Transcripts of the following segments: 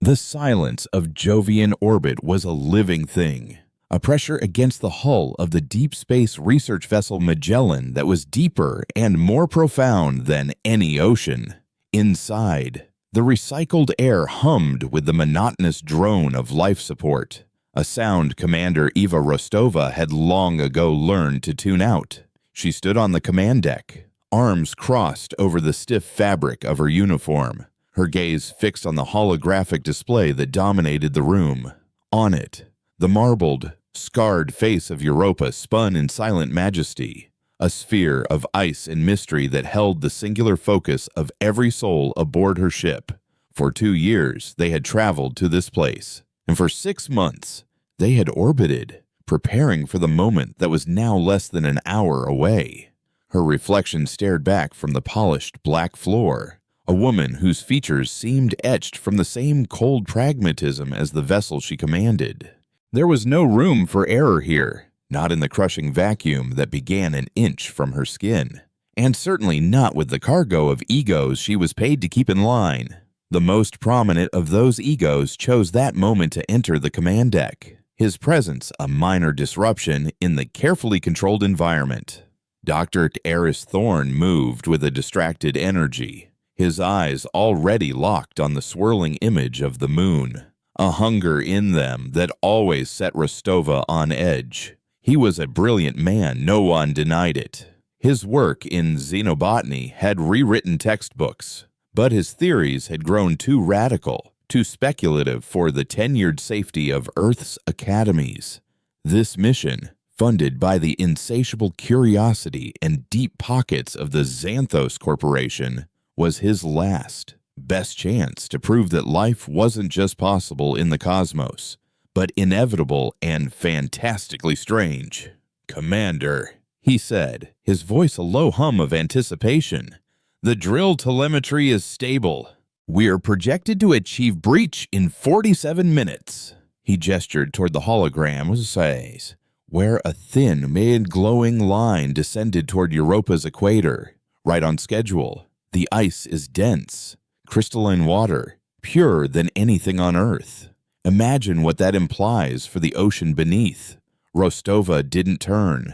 The silence of Jovian orbit was a living thing, a pressure against the hull of the deep space research vessel Magellan that was deeper and more profound than any ocean. Inside, the recycled air hummed with the monotonous drone of life support, a sound Commander Eva Rostova had long ago learned to tune out. She stood on the command deck, arms crossed over the stiff fabric of her uniform, her gaze fixed on the holographic display that dominated the room. On it, the marbled, scarred face of Europa spun in silent majesty, a sphere of ice and mystery that held the singular focus of every soul aboard her ship. For 2 years, they had traveled to this place, and for 6 months, they had orbited, preparing for the moment that was now less than an hour away. Her reflection stared back from the polished black floor, a woman whose features seemed etched from the same cold pragmatism as the vessel she commanded. There was no room for error here, not in the crushing vacuum that began an inch from her skin, and certainly not with the cargo of egos she was paid to keep in line. The most prominent of those egos chose that moment to enter the command deck, his presence a minor disruption in the carefully controlled environment. Dr. Eris Thorne moved with a distracted energy, his eyes already locked on the swirling image of the moon, a hunger in them that always set Rostova on edge. He was a brilliant man, no one denied it. His work in xenobotany had rewritten textbooks, but his theories had grown too radical, too speculative for the tenured safety of Earth's academies. This mission, funded by the insatiable curiosity and deep pockets of the Xanthos Corporation, was his last, best chance to prove that life wasn't just possible in the cosmos, but inevitable and fantastically strange. "Commander," he said, his voice a low hum of anticipation, "the drill telemetry is stable. We're projected to achieve breach in 47 minutes. He gestured toward the hologram, says, where a thin, mid-glowing line descended toward Europa's equator, right on schedule. The ice is dense, crystalline water, purer than anything on Earth. Imagine what that implies for the ocean beneath." Rostova didn't turn.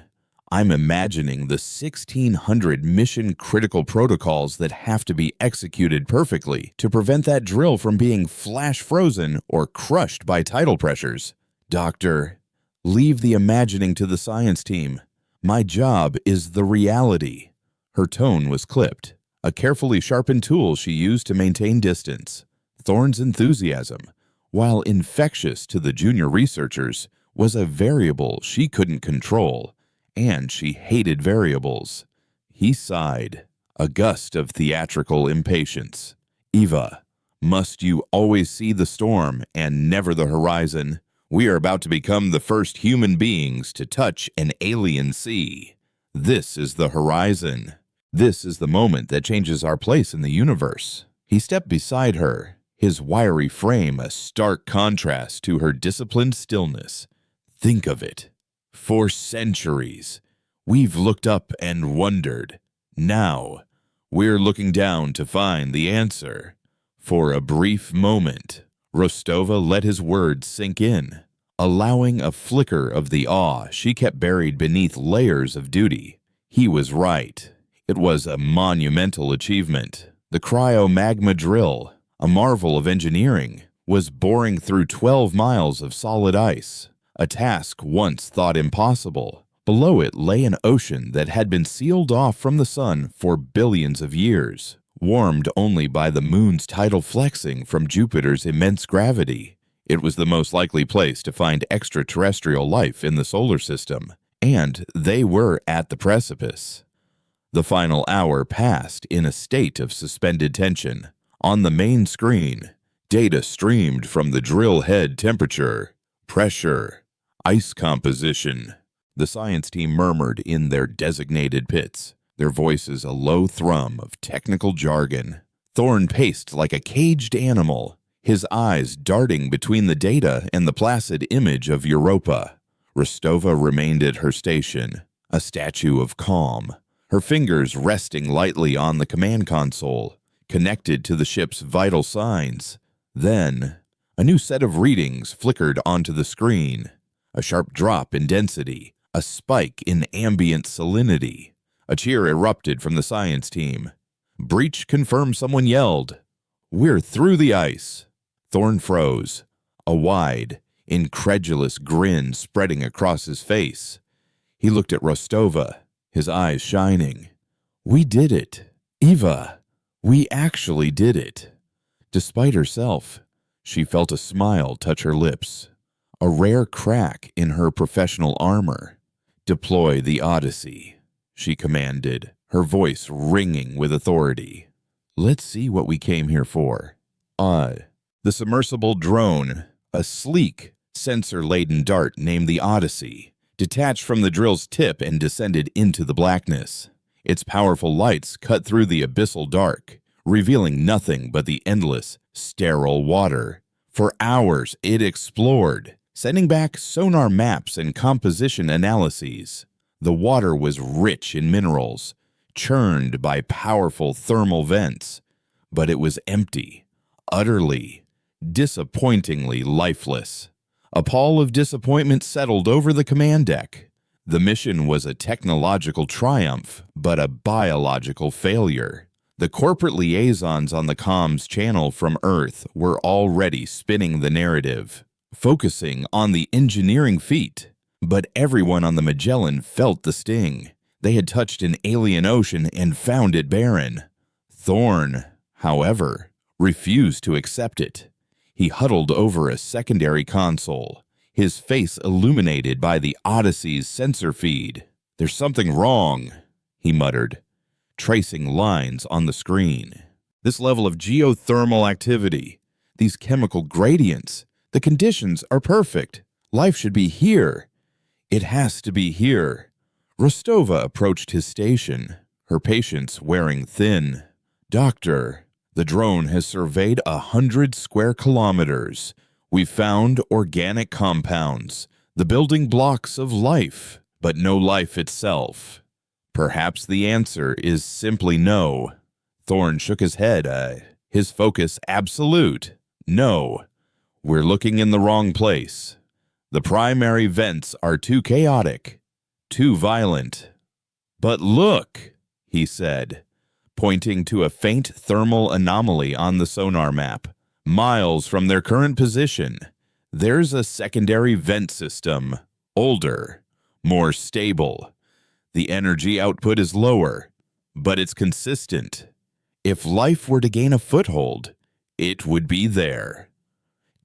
"I'm imagining the 1,600 mission-critical protocols that have to be executed perfectly to prevent that drill from being flash-frozen or crushed by tidal pressures. Doctor, leave the imagining to the science team. My job is the reality." Her tone was clipped, a carefully sharpened tool she used to maintain distance. Thorne's enthusiasm, while infectious to the junior researchers, was a variable she couldn't control, and she hated variables. He sighed, a gust of theatrical impatience. "Eva, must you always see the storm and never the horizon? We are about to become the first human beings to touch an alien sea. This is the horizon. This is the moment that changes our place in the universe." He stepped beside her, his wiry frame a stark contrast to her disciplined stillness. "Think of it. For centuries, we've looked up and wondered. Now, we're looking down to find the answer." For a brief moment, Rostova let his words sink in, allowing a flicker of the awe she kept buried beneath layers of duty. He was right. It was a monumental achievement. The cryo-magma drill, a marvel of engineering, was boring through 12 miles of solid ice, a task once thought impossible. Below it lay an ocean that had been sealed off from the sun for billions of years, warmed only by the moon's tidal flexing from Jupiter's immense gravity. It was the most likely place to find extraterrestrial life in the solar system, and they were at the precipice. The final hour passed in a state of suspended tension. On the main screen, data streamed from the drill head: temperature, pressure, ice composition. The science team murmured in their designated pits, their voices a low thrum of technical jargon. Thorne paced like a caged animal, his eyes darting between the data and the placid image of Europa. Rostova remained at her station, a statue of calm, her fingers resting lightly on the command console, connected to the ship's vital signs. Then, A new set of readings flickered onto the screen. A sharp drop in density, a spike in ambient salinity. A cheer erupted from the science team. Breach confirmed, someone yelled. "We're through the ice." Thorn froze, a wide, incredulous grin spreading across his face. He looked at Rostova, his eyes shining. "We did it. Eva, we actually did it." Despite herself, she felt a smile touch her lips, a rare crack in her professional armor. "Deploy the Odyssey," she commanded, her voice ringing with authority. "Let's see what we came here for." The submersible drone, a sleek, sensor-laden dart named the Odyssey, detached from the drill's tip and descended into the blackness. Its powerful lights cut through the abyssal dark, revealing nothing but the endless, sterile water. For hours it explored, sending back sonar maps and composition analyses. The water was rich in minerals, churned by powerful thermal vents, but it was empty, utterly, disappointingly lifeless. A pall of disappointment settled over the command deck. The mission was a technological triumph, but a biological failure. The corporate liaisons on the comms channel from Earth were already spinning the narrative, focusing on the engineering feat. But everyone on the Magellan felt the sting. They had touched an alien ocean and found it barren. Thorn, however, refused to accept it. He huddled over a secondary console, his face illuminated by the Odyssey's sensor feed. "There's something wrong," he muttered, tracing lines on the screen. "This level of geothermal activity, these chemical gradients, the conditions are perfect. Life should be here. It has to be here." Rostova approached his station, her patience wearing thin. "Doctor, the drone has surveyed 100 square kilometers. We found organic compounds, the building blocks of life, but no life itself. Perhaps the answer is simply no." Thorn shook his head, his focus absolute. "No, we're looking in the wrong place. The primary vents are too chaotic, too violent." "But look," he said, pointing to a faint thermal anomaly on the sonar map, miles from their current position. "There's a secondary vent system, older, more stable. The energy output is lower, but it's consistent. If life were to gain a foothold, it would be there.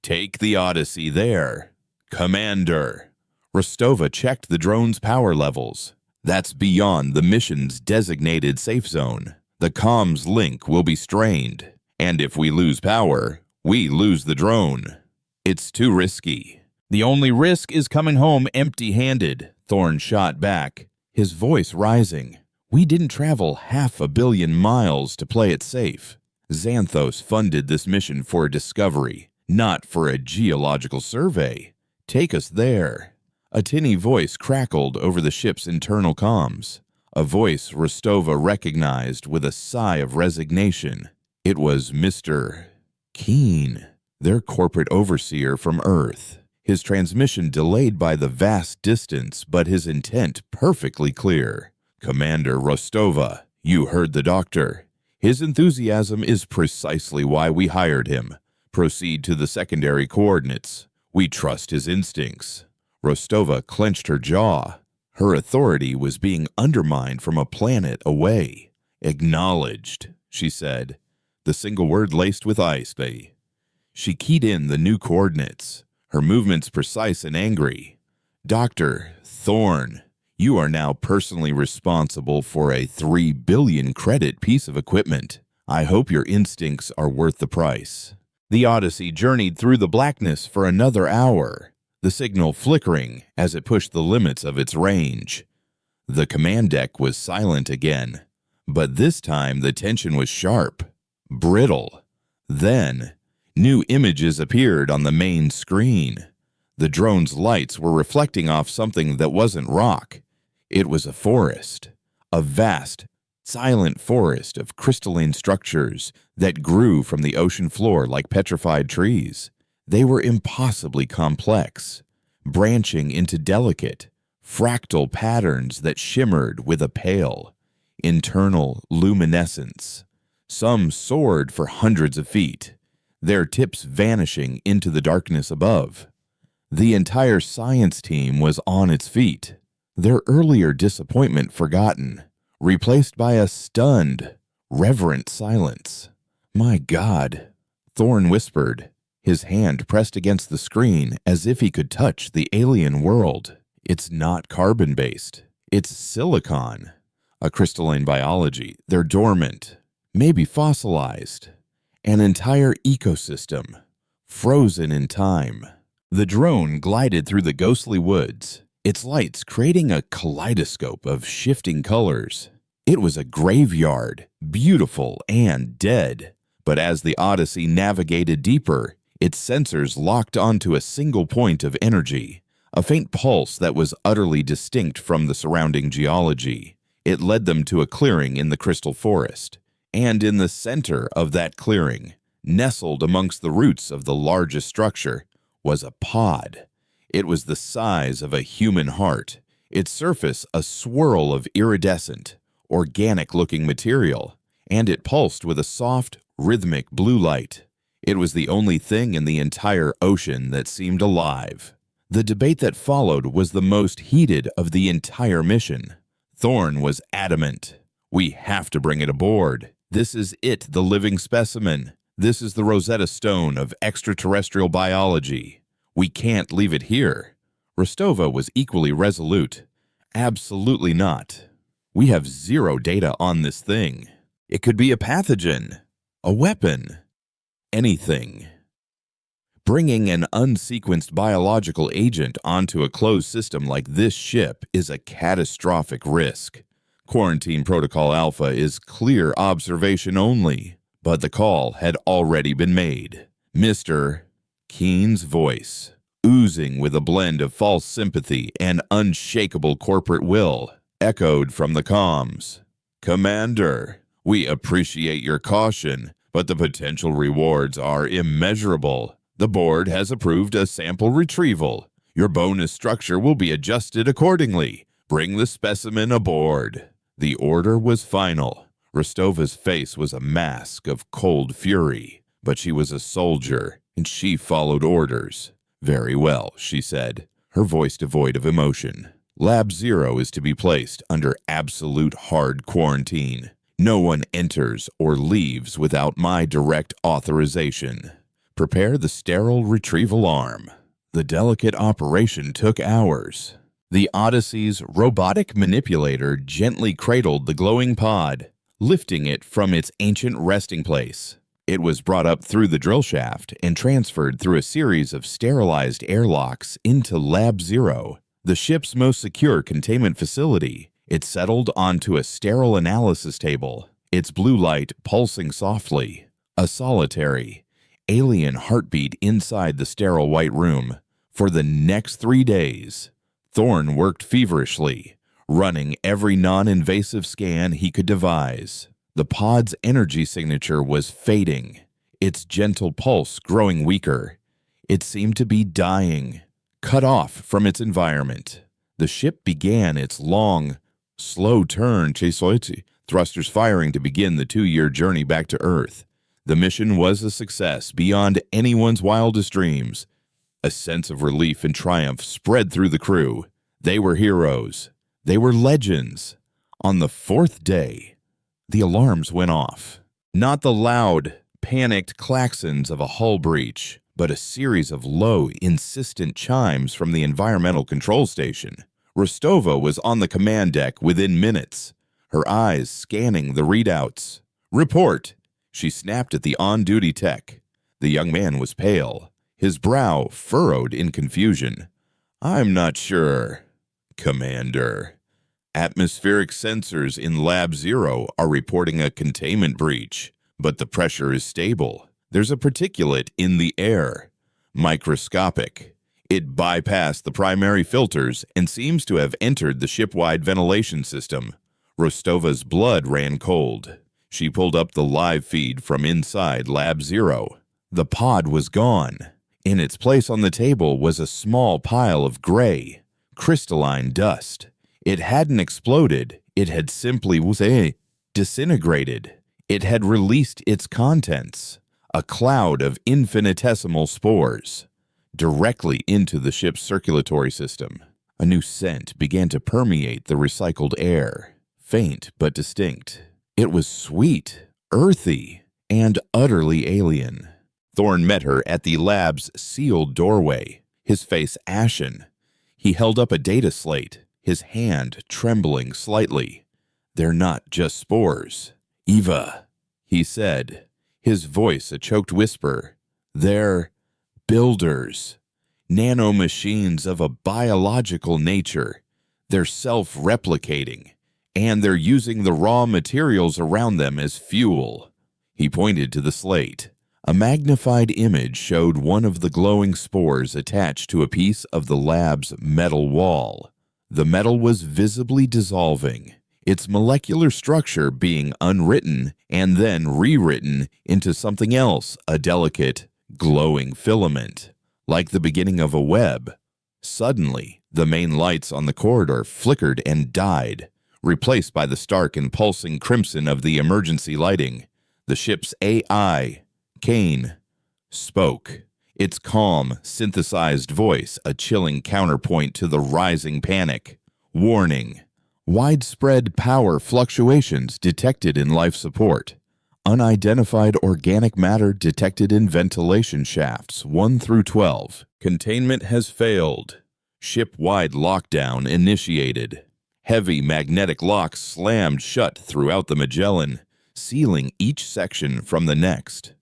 Take the Odyssey there, Commander." Rostova checked the drone's power levels. "That's beyond the mission's designated safe zone. The comms link will be strained, and if we lose power, we lose the drone. It's too risky." "The only risk is coming home empty-handed," Thorn shot back, his voice rising. "We didn't travel 500 million miles to play it safe. Xanthos funded this mission for a discovery, not for a geological survey. Take us there." A tinny voice crackled over the ship's internal comms, a voice Rostova recognized with a sigh of resignation. It was Mr. Keene, their corporate overseer from Earth. His transmission delayed by the vast distance, but his intent perfectly clear. "Commander Rostova, you heard the doctor. His enthusiasm is precisely why we hired him. Proceed to the secondary coordinates. We trust his instincts." Rostova clenched her jaw. Her authority was being undermined from a planet away. "Acknowledged," she said, the single word laced with ice. She keyed in the new coordinates, her movements precise and angry. "Dr. Thorn, you are now personally responsible for a 3 billion credit piece of equipment. I hope your instincts are worth the price." The Odyssey journeyed through the blackness for another hour, the signal flickering as it pushed the limits of its range. The command deck was silent again, but this time the tension was sharp, brittle. Then, new images appeared on the main screen. The drone's lights were reflecting off something that wasn't rock. It was a forest, a vast, silent forest of crystalline structures that grew from the ocean floor like petrified trees. They were impossibly complex, branching into delicate, fractal patterns that shimmered with a pale, internal luminescence. Some soared for hundreds of feet, their tips vanishing into the darkness above. The entire science team was on its feet, their earlier disappointment forgotten, replaced by a stunned, reverent silence. "My God," Thorne whispered, his hand pressed against the screen as if he could touch the alien world. "It's not carbon-based. It's silicon. A crystalline biology. They're dormant, maybe fossilized. An entire ecosystem, frozen in time." The drone glided through the ghostly woods, its lights creating a kaleidoscope of shifting colors. It was a graveyard, beautiful and dead. But as the Odyssey navigated deeper, its sensors locked onto a single point of energy, a faint pulse that was utterly distinct from the surrounding geology. It led them to a clearing in the crystal forest, and in the center of that clearing, nestled amongst the roots of the largest structure, was a pod. It was the size of a human heart, its surface a swirl of iridescent, organic-looking material, and it pulsed with a soft, rhythmic blue light. It was the only thing in the entire ocean that seemed alive. The debate that followed was the most heated of the entire mission. Thorne was adamant. "We have to bring it aboard. This is it, the living specimen. This is the Rosetta Stone of extraterrestrial biology. We can't leave it here." Rostova was equally resolute. "Absolutely not. We have zero data on this thing. It could be a pathogen, a weapon, anything. Bringing an unsequenced biological agent onto a closed system like this ship is a catastrophic risk. Quarantine Protocol Alpha is clear observation only." But the call had already been made. Mr. Keene's voice, oozing with a blend of false sympathy and unshakable corporate will, echoed from the comms. "Commander, we appreciate your caution, but the potential rewards are immeasurable. The board has approved a sample retrieval. Your bonus structure will be adjusted accordingly. Bring the specimen aboard." The order was final. Rostova's face was a mask of cold fury, but she was a soldier, and she followed orders. "Very well," she said, her voice devoid of emotion. "Lab Zero is to be placed under absolute hard quarantine. No one enters or leaves without my direct authorization. Prepare the sterile retrieval arm." The delicate operation took hours. The Odyssey's robotic manipulator gently cradled the glowing pod, lifting it from its ancient resting place. It was brought up through the drill shaft and transferred through a series of sterilized airlocks into Lab Zero, the ship's most secure containment facility. It settled onto a sterile analysis table, its blue light pulsing softly, a solitary, alien heartbeat inside the sterile white room. For the next 3 days, Thorne worked feverishly, running every non-invasive scan he could devise. The pod's energy signature was fading, its gentle pulse growing weaker. It seemed to be dying, cut off from its environment. The ship began its long, slow turn, thrusters firing to begin the 2-year journey back to Earth. The mission was a success beyond anyone's wildest dreams. A sense of relief and triumph spread through the crew. They were heroes. They were legends. On the 4th day, the alarms went off. Not the loud, panicked klaxons of a hull breach, but a series of low, insistent chimes from the environmental control station. Rostova was on the command deck within minutes, her eyes scanning the readouts. "Report!" She snapped at the on-duty tech. The young man was pale, his brow furrowed in confusion. "I'm not sure, Commander. Atmospheric sensors in Lab Zero are reporting a containment breach, but the pressure is stable. There's a particulate in the air. Microscopic. It bypassed the primary filters and seems to have entered the ship-wide ventilation system." Rostova's blood ran cold. She pulled up the live feed from inside Lab Zero. The pod was gone. In its place on the table was a small pile of gray, crystalline dust. It hadn't exploded. It had simply disintegrated. It had released its contents, a cloud of infinitesimal spores, directly into the ship's circulatory system. A new scent began to permeate the recycled air, faint but distinct. It was sweet, earthy, and utterly alien. Thorn met her at the lab's sealed doorway, his face ashen. He held up a data slate, his hand trembling slightly. "They're not just spores, Eva," he said, his voice a choked whisper. "They're builders, nanomachines of a biological nature. They're self-replicating, and they're using the raw materials around them as fuel." He pointed to the slate. A magnified image showed one of the glowing spores attached to a piece of the lab's metal wall. The metal was visibly dissolving, its molecular structure being unwritten and then rewritten into something else, a delicate, glowing filament, like the beginning of a web. Suddenly, the main lights on the corridor flickered and died, replaced by the stark and pulsing crimson of the emergency lighting. The ship's AI, Kane, spoke, its calm, synthesized voice a chilling counterpoint to the rising panic. "Warning. Widespread power fluctuations detected in life support. Unidentified organic matter detected in ventilation shafts 1 through 12. Containment has failed. Ship-wide lockdown initiated." Heavy magnetic locks slammed shut throughout the Magellan, sealing each section from the next.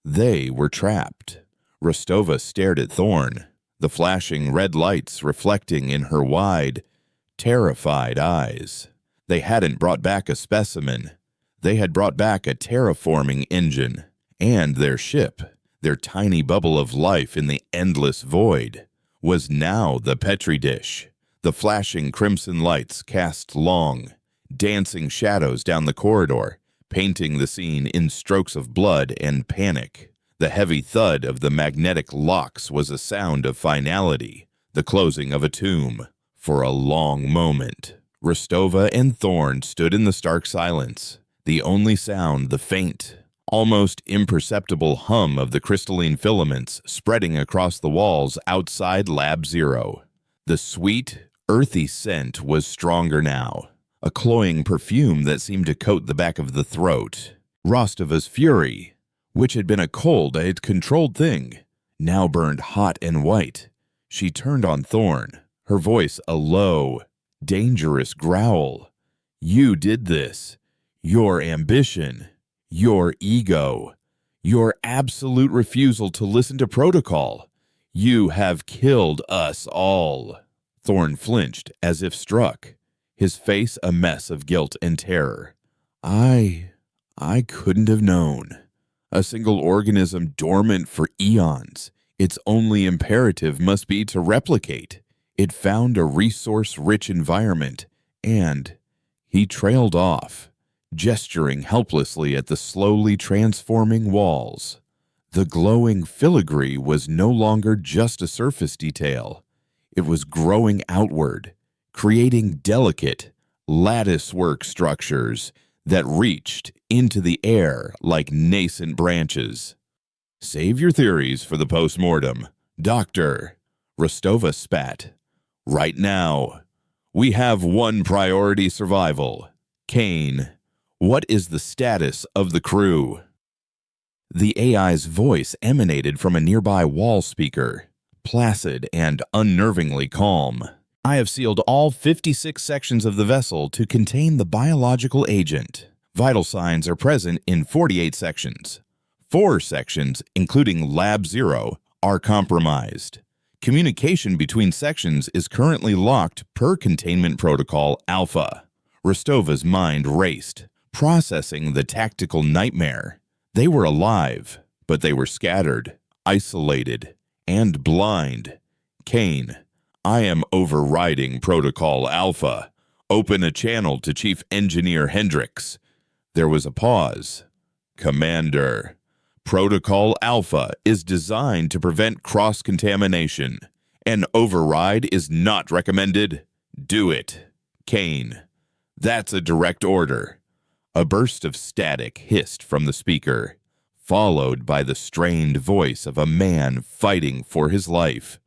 They were trapped. Rostova stared at Thorn, the flashing red lights reflecting in her wide, terrified eyes. They hadn't brought back a specimen. They had brought back a terraforming engine, and their ship, their tiny bubble of life in the endless void, was now the Petri dish. The flashing crimson lights cast long, dancing shadows down the corridor, painting the scene in strokes of blood and panic. The heavy thud of the magnetic locks was a sound of finality, the closing of a tomb. For a long moment, Rostova and Thorn stood in the stark silence, the only sound the faint, almost imperceptible hum of the crystalline filaments spreading across the walls outside Lab Zero. The sweet, earthy scent was stronger now, a cloying perfume that seemed to coat the back of the throat. Rostova's fury, which had been a cold, controlled thing, now burned hot and white. She turned on Thorn, her voice a low, dangerous growl. "You did this. Your ambition, your ego, your absolute refusal to listen to protocol. You have killed us all." Thorn flinched as if struck, his face a mess of guilt and terror. I couldn't have known. A single organism dormant for eons. Its only imperative must be to replicate. It found a resource-rich environment, and he trailed off, gesturing helplessly at the slowly transforming walls. The glowing filigree was no longer just a surface detail. It was growing outward, creating delicate, lattice-work structures that reached into the air like nascent branches. "Save your theories for the post-mortem, Doctor," Rostova spat. "Right now, we have one priority: survival. Kane, what is the status of the crew?" The AI's voice emanated from a nearby wall speaker, placid and unnervingly calm. "I have sealed all 56 sections of the vessel to contain the biological agent. Vital signs are present in 48 sections. 4 sections, including Lab Zero, are compromised. Communication between sections is currently locked per Containment Protocol Alpha." Rostova's mind raced, processing the tactical nightmare. They were alive, but they were scattered, isolated, and blind. "Kane, I am overriding Protocol Alpha. Open a channel to Chief Engineer Hendricks." There was a pause. "Commander, Protocol Alpha is designed to prevent cross-contamination. An override is not recommended. Do it. Kane. That's a direct order. A burst of static hissed from the speaker, followed by the strained voice of a man fighting for his life.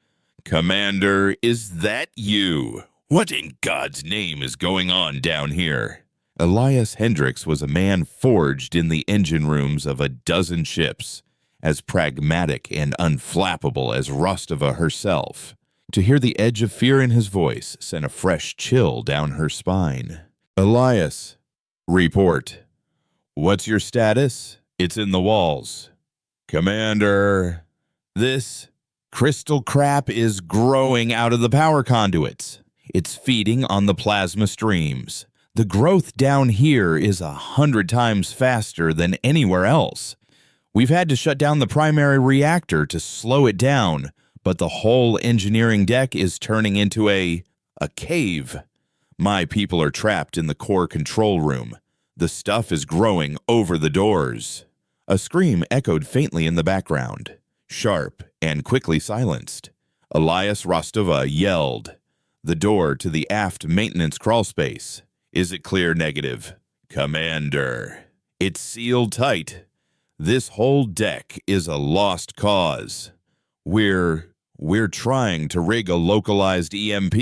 Commander, is that you? What in God's name is going on down here? Elias Hendricks was a man forged in the engine rooms of a dozen ships, as pragmatic and unflappable as Rostova herself. To hear the edge of fear in his voice sent a fresh chill down her spine. Elias, report. What's your status? It's in the walls. Commander, this crystal crap is growing out of the power conduits. It's feeding on the plasma streams. The growth down here is 100 times faster than anywhere else. We've had to shut down the primary reactor to slow it down, but the whole engineering deck is turning into a cave. My people are trapped in the core control room. The stuff is growing over the doors. A scream echoed faintly in the background, sharp and quickly silenced. Elias Rostova yelled. The door to the aft maintenance crawlspace. Is it clear? Negative. Commander, it's sealed tight. This whole deck is a lost cause. We're trying to rig a localized EMP.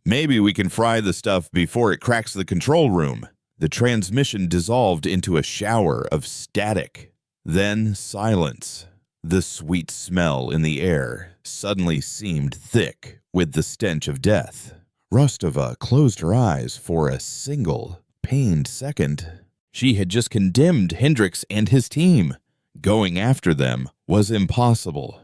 Maybe we can fry the stuff before it cracks the control room. The transmission dissolved into a shower of static. Then silence. The sweet smell in the air suddenly seemed thick with the stench of death. Rostova closed her eyes for a single, pained second. She had just condemned Hendricks and his team. Going after them was impossible.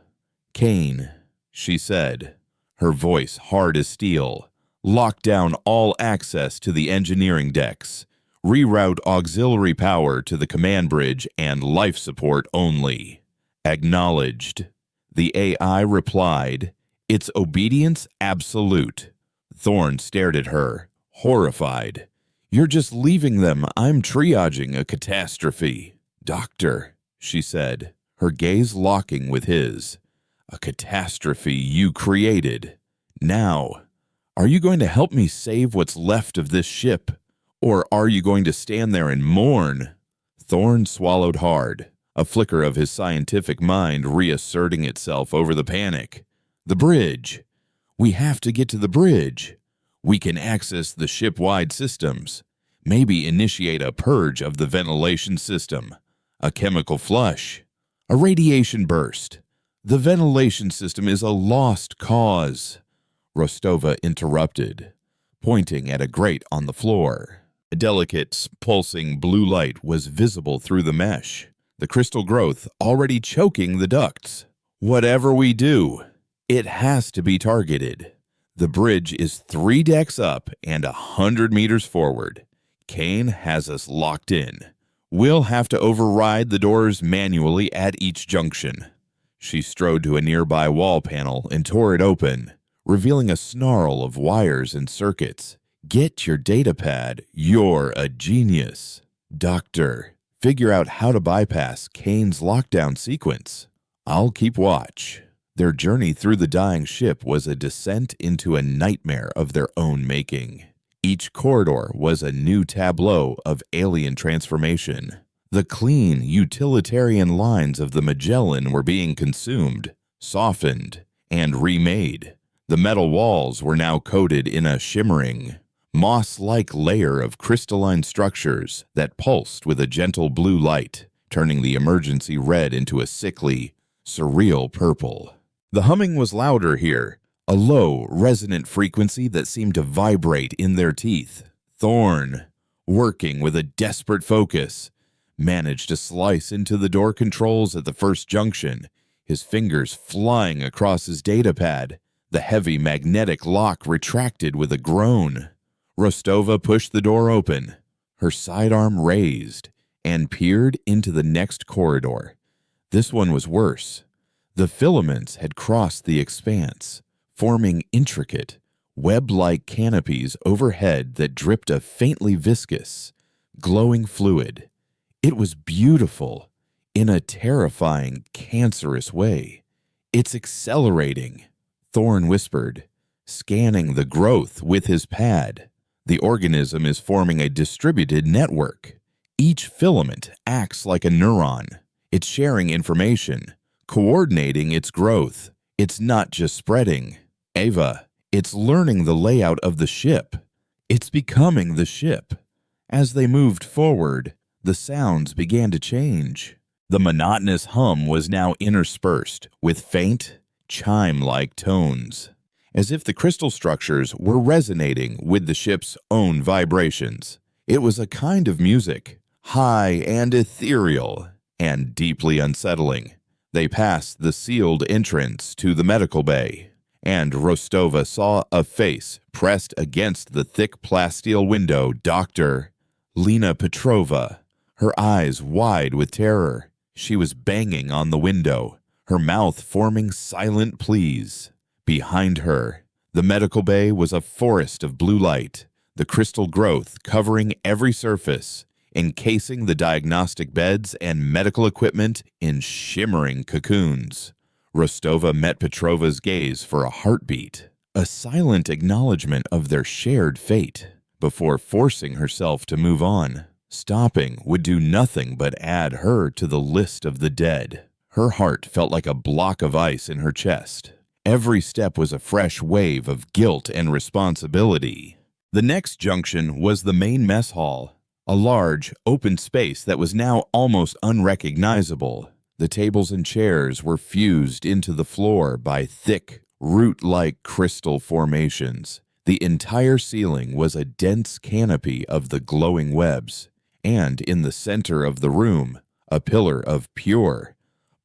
Kane, she said, her voice hard as steel, lock down all access to the engineering decks. Reroute auxiliary power to the command bridge and life support only. Acknowledged. The AI replied, its obedience absolute. Thorne stared at her, horrified. You're just leaving them. I'm triaging a catastrophe. Doctor, she said, her gaze locking with his. A catastrophe you created. Now, are you going to help me save what's left of this ship? Or are you going to stand there and mourn? Thorne swallowed hard, a flicker of his scientific mind reasserting itself over the panic. The bridge. We have to get to the bridge. We can access the ship-wide systems. Maybe initiate a purge of the ventilation system. A chemical flush. A radiation burst. The ventilation system is a lost cause. Rostova interrupted, pointing at a grate on the floor. A delicate, pulsing blue light was visible through the mesh, the crystal growth already choking the ducts. Whatever we do, it has to be targeted. The bridge is 3 decks up and 100 meters forward. Kane has us locked in. We'll have to override the doors manually at each junction. She strode to a nearby wall panel and tore it open, revealing a snarl of wires and circuits. Get your datapad. You're a genius. Doctor, figure out how to bypass Kane's lockdown sequence. I'll keep watch. Their journey through the dying ship was a descent into a nightmare of their own making. Each corridor was a new tableau of alien transformation. The clean, utilitarian lines of the Magellan were being consumed, softened, and remade. The metal walls were now coated in a shimmering, moss-like layer of crystalline structures that pulsed with a gentle blue light, turning the emergency red into a sickly, surreal purple. The humming was louder here, a low, resonant frequency that seemed to vibrate in their teeth. Thorne, working with a desperate focus, managed to slice into the door controls at the first junction, his fingers flying across his datapad. The heavy magnetic lock retracted with a groan. Rostova pushed the door open, her sidearm raised, and peered into the next corridor. This one was worse. The filaments had crossed the expanse, forming intricate, web-like canopies overhead that dripped a faintly viscous, glowing fluid. It was beautiful, in a terrifying, cancerous way. "It's accelerating," Thorn whispered, scanning the growth with his pad. "The organism is forming a distributed network. Each filament acts like a neuron. It's sharing information, coordinating its growth. It's not just spreading. Ava, it's learning the layout of the ship. It's becoming the ship." As they moved forward, the sounds began to change. The monotonous hum was now interspersed with faint, chime-like tones, as if the crystal structures were resonating with the ship's own vibrations. It was a kind of music, high and ethereal, and deeply unsettling. They passed the sealed entrance to the medical bay, and Rostova saw a face pressed against the thick plasteel window. Dr. Lena Petrova, her eyes wide with terror. She was banging on the window, her mouth forming silent pleas. Behind her, the medical bay was a forest of blue light, the crystal growth covering every surface, encasing the diagnostic beds and medical equipment in shimmering cocoons. Rostova met Petrova's gaze for a heartbeat, a silent acknowledgement of their shared fate, before forcing herself to move on. Stopping would do nothing but add her to the list of the dead. Her heart felt like a block of ice in her chest. Every step was a fresh wave of guilt and responsibility. The next junction was the main mess hall, a large, open space that was now almost unrecognizable. The tables and chairs were fused into the floor by thick, root-like crystal formations. The entire ceiling was a dense canopy of the glowing webs, and in the center of the room, a pillar of pure,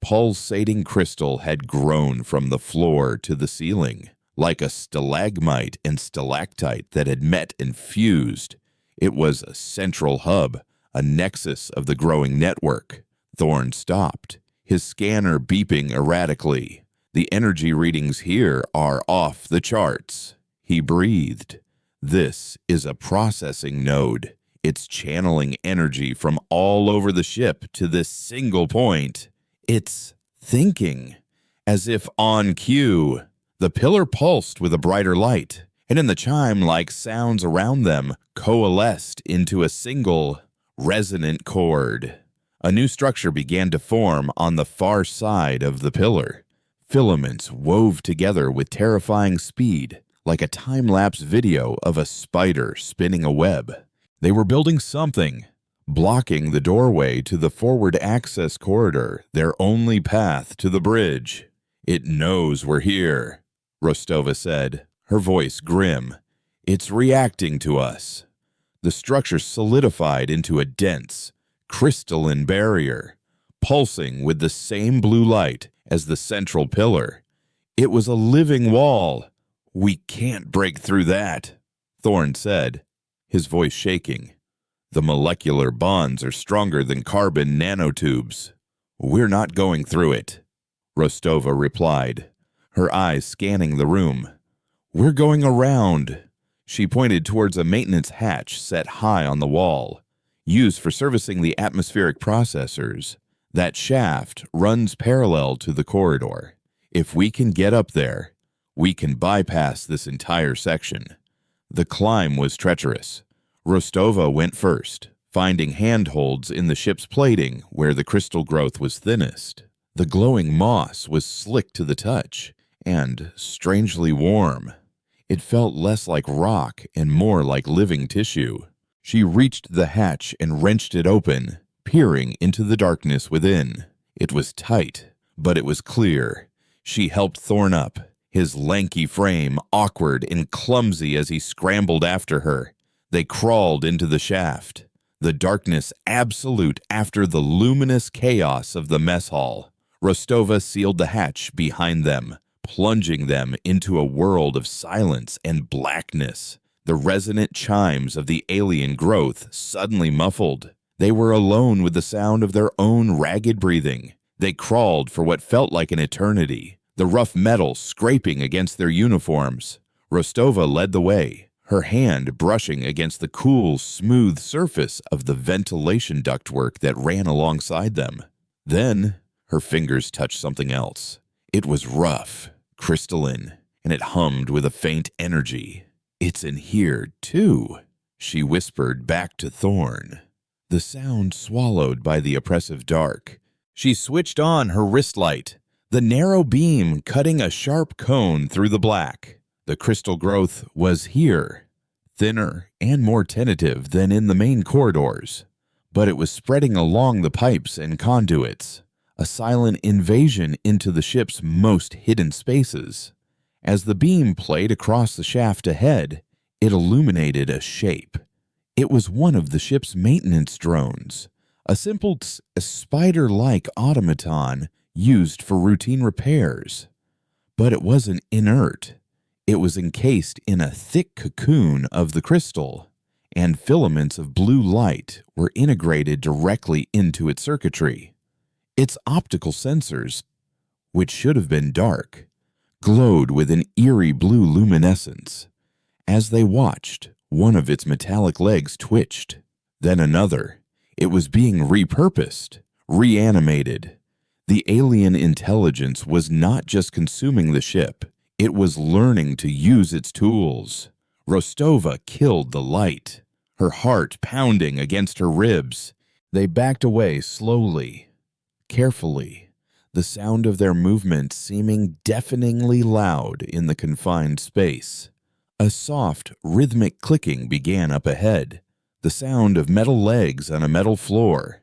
pulsating crystal had grown from the floor to the ceiling, like a stalagmite and stalactite that had met and fused. It was a central hub, a nexus of the growing network. Thorn stopped, his scanner beeping erratically. "The energy readings here are off the charts." He breathed. "This is a processing node. It's channeling energy from all over the ship to this single point. It's thinking." As if on cue, the pillar pulsed with a brighter light, and in the chime-like sounds around them coalesced into a single, resonant chord. A new structure began to form on the far side of the pillar. Filaments wove together with terrifying speed, like a time-lapse video of a spider spinning a web. They were building something, blocking the doorway to the forward access corridor, their only path to the bridge. "It knows we're here," Rostova said, her voice grim. "It's reacting to us." The structure solidified into a dense, crystalline barrier, pulsing with the same blue light as the central pillar. It was a living wall. "We can't break through that," Thorn said, his voice shaking. "The molecular bonds are stronger than carbon nanotubes. We're not going through it," Rostova replied, her eyes scanning the room. "We're going around." She pointed towards a maintenance hatch set high on the wall, used for servicing the atmospheric processors. "That shaft runs parallel to the corridor. If we can get up there, we can bypass this entire section." The climb was treacherous. Rostova went first, finding handholds in the ship's plating where the crystal growth was thinnest. The glowing moss was slick to the touch and strangely warm. It felt less like rock and more like living tissue. She reached the hatch and wrenched it open, peering into the darkness within. It was tight, but it was clear. She helped Thorn up, his lanky frame awkward and clumsy as he scrambled after her. They crawled into the shaft, the darkness absolute after the luminous chaos of the mess hall. Rostova sealed the hatch behind them, plunging them into a world of silence and blackness. The resonant chimes of the alien growth suddenly muffled. They were alone with the sound of their own ragged breathing. They crawled for what felt like an eternity, the rough metal scraping against their uniforms. Rostova led the way, her hand brushing against the cool, smooth surface of the ventilation ductwork that ran alongside them. Then her fingers touched something else. It was rough, crystalline, and it hummed with a faint energy. "It's in here, too," she whispered back to Thorn. The sound swallowed by the oppressive dark. She switched on her wrist light, the narrow beam cutting a sharp cone through the black. The crystal growth was here, thinner and more tentative than in the main corridors, but it was spreading along the pipes and conduits, a silent invasion into the ship's most hidden spaces. As the beam played across the shaft ahead, it illuminated a shape. It was one of the ship's maintenance drones, a simple spider-like automaton used for routine repairs. But it wasn't inert. It was encased in a thick cocoon of the crystal, and filaments of blue light were integrated directly into its circuitry. Its optical sensors, which should have been dark, glowed with an eerie blue luminescence. As they watched, one of its metallic legs twitched, then another. It was being repurposed, reanimated. The alien intelligence was not just consuming the ship, it was learning to use its tools. Rostova killed the light, her heart pounding against her ribs. They backed away slowly, carefully, the sound of their movements seeming deafeningly loud in the confined space. A soft, rhythmic clicking began up ahead, the sound of metal legs on a metal floor.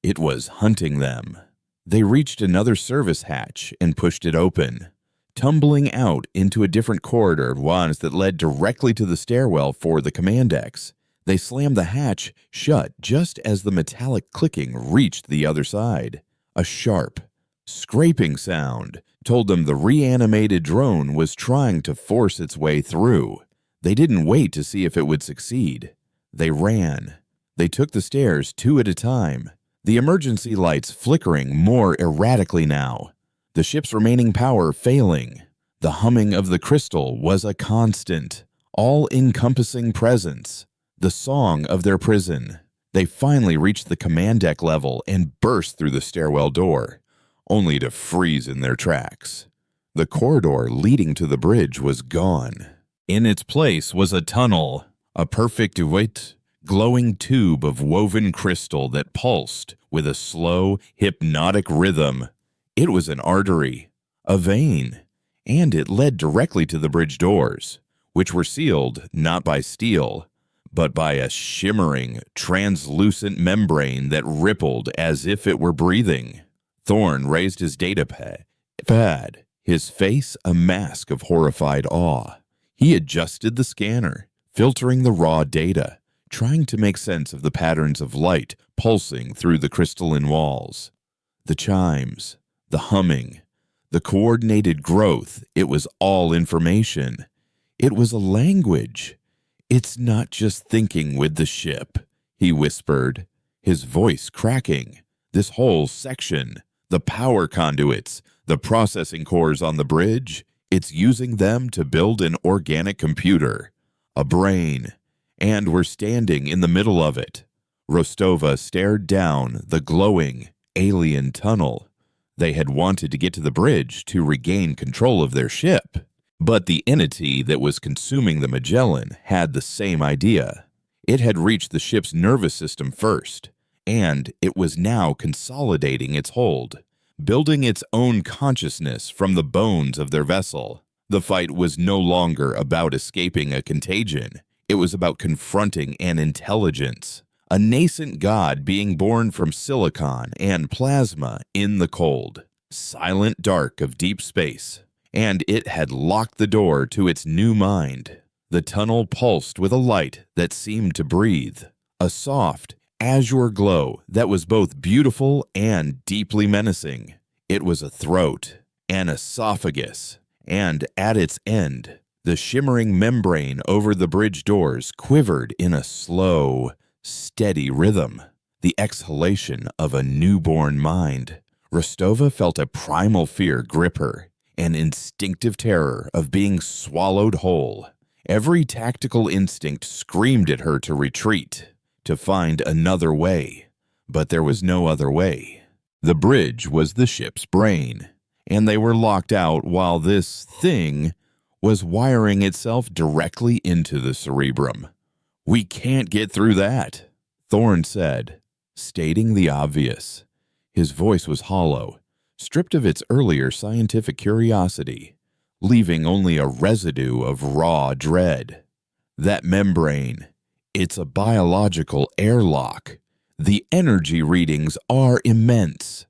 It was hunting them. They reached another service hatch and pushed it open, tumbling out into a different corridor of ones that led directly to the stairwell for the command decks. They slammed the hatch shut just as the metallic clicking reached the other side. A sharp, scraping sound told them the reanimated drone was trying to force its way through. They didn't wait to see if it would succeed. They ran. They took the stairs 2 at a time, the emergency lights flickering more erratically now, the ship's remaining power failing. The humming of the crystal was a constant, all-encompassing presence, the song of their prison. They finally reached the command deck level and burst through the stairwell door, only to freeze in their tracks. The corridor leading to the bridge was gone. In its place was a tunnel, a perfect white, glowing tube of woven crystal that pulsed with a slow, hypnotic rhythm. It was an artery, a vein, and it led directly to the bridge doors, which were sealed not by steel, but by a shimmering, translucent membrane that rippled as if it were breathing. Thorn raised his data pad, his face a mask of horrified awe. He adjusted the scanner, filtering the raw data, trying to make sense of the patterns of light pulsing through the crystalline walls. The chimes, the humming, the coordinated growth, it was all information. It was a language. "It's not just thinking with the ship," he whispered, his voice cracking. "This whole section, the power conduits, the processing cores on the bridge, it's using them to build an organic computer, a brain, and we're standing in the middle of it." Rostova stared down the glowing, alien tunnel. They had wanted to get to the bridge to regain control of their ship, but the entity that was consuming the Magellan had the same idea. It had reached the ship's nervous system first, and it was now consolidating its hold, building its own consciousness from the bones of their vessel. The fight was no longer about escaping a contagion. It was about confronting an intelligence, a nascent god being born from silicon and plasma in the cold, silent dark of deep space, and it had locked the door to its new mind. The tunnel pulsed with a light that seemed to breathe, a soft, azure glow that was both beautiful and deeply menacing. It was a throat, an esophagus, and at its end, the shimmering membrane over the bridge doors quivered in a slow, steady rhythm, the exhalation of a newborn mind. Rostova felt a primal fear grip her, an instinctive terror of being swallowed whole. Every tactical instinct screamed at her to retreat, to find another way, but there was no other way. The bridge was the ship's brain, and they were locked out while this thing was wiring itself directly into the cerebrum. "We can't get through that," Thorne said, stating the obvious. His voice was hollow, stripped of its earlier scientific curiosity, leaving only a residue of raw dread. "That membrane, it's a biological airlock. The energy readings are immense.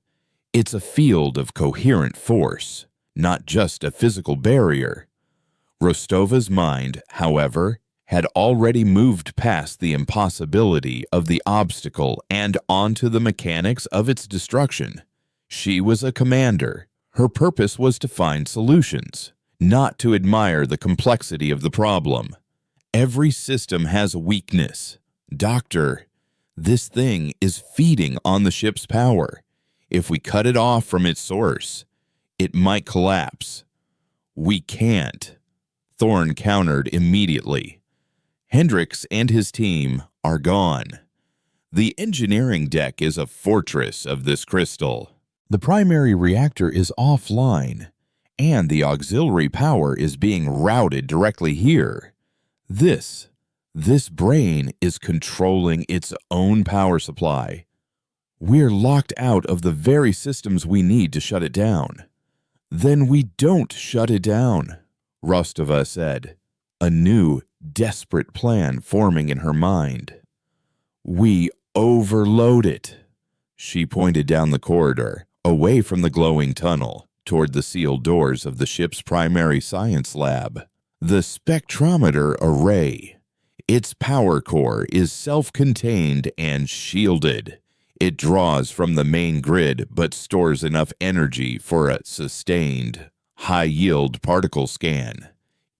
It's a field of coherent force, not just a physical barrier." Rostova's mind, however, had already moved past the impossibility of the obstacle and onto the mechanics of its destruction. She was a commander. Her purpose was to find solutions, not to admire the complexity of the problem. "Every system has a weakness. Doctor, this thing is feeding on the ship's power. If we cut it off from its source, it might collapse." "We can't," Thorne countered immediately. "Hendricks and his team are gone. The engineering deck is a fortress of this crystal. The primary reactor is offline, and the auxiliary power is being routed directly here. This brain is controlling its own power supply. We're locked out of the very systems we need to shut it down." "Then we don't shut it down," Rostova said, a new, desperate plan forming in her mind. "We overload it." She pointed down the corridor, away from the glowing tunnel, toward the sealed doors of the ship's primary science lab. "The spectrometer array. Its power core is self-contained and shielded. It draws from the main grid but stores enough energy for a sustained, high-yield particle scan.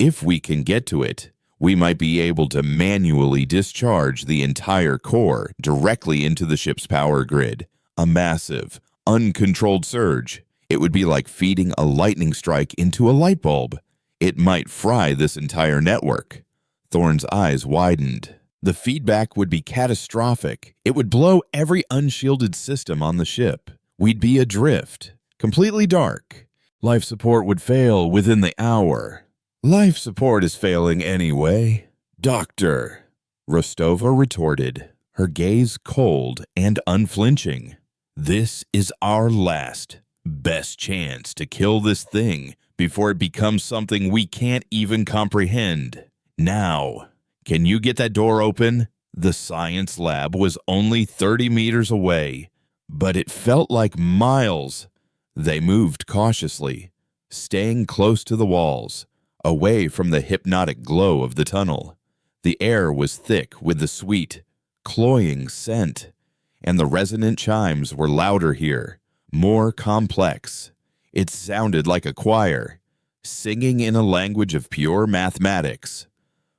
If we can get to it, we might be able to manually discharge the entire core directly into the ship's power grid. A massive, uncontrolled surge. It would be like feeding a lightning strike into a light bulb. It might fry this entire network." Thorne's eyes widened. "The feedback would be catastrophic. It would blow every unshielded system on the ship. We'd be adrift, completely dark. Life support would fail within the hour." "Life support is failing anyway, Doctor," Rostova retorted, her gaze cold and unflinching. "This is our last, best chance to kill this thing before it becomes something we can't even comprehend. Now, can you get that door open?" The science lab was only 30 meters away, but it felt like miles. They moved cautiously, staying close to the walls, away from the hypnotic glow of the tunnel. The air was thick with the sweet, cloying scent, and the resonant chimes were louder here, more complex. It sounded like a choir, singing in a language of pure mathematics.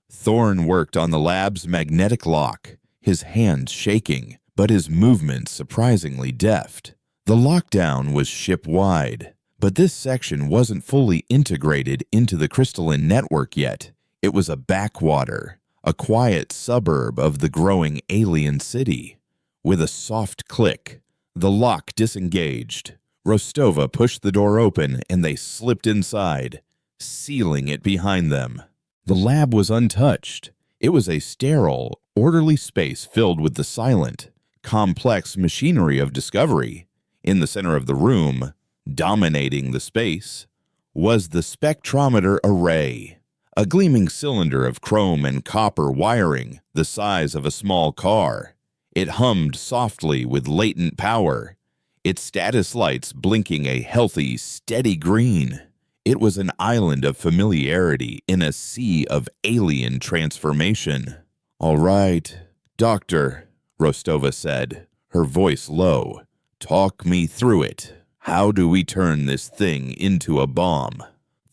Thorne worked on the lab's magnetic lock, his hands shaking, but his movements surprisingly deft. The lockdown was ship-wide, but this section wasn't fully integrated into the crystalline network yet. It was a backwater, a quiet suburb of the growing alien city. With a soft click, the lock disengaged. Rostova pushed the door open and they slipped inside, sealing it behind them. The lab was untouched. It was a sterile, orderly space filled with the silent, complex machinery of discovery. In the center of the room, dominating the space, was the spectrometer array, a gleaming cylinder of chrome and copper wiring the size of a small car. It hummed softly with latent power, its status lights blinking a healthy, steady green. It was an island of familiarity in a sea of alien transformation. "All right, Doctor," Rostova said, her voice low. "Talk me through it. How do we turn this thing into a bomb?"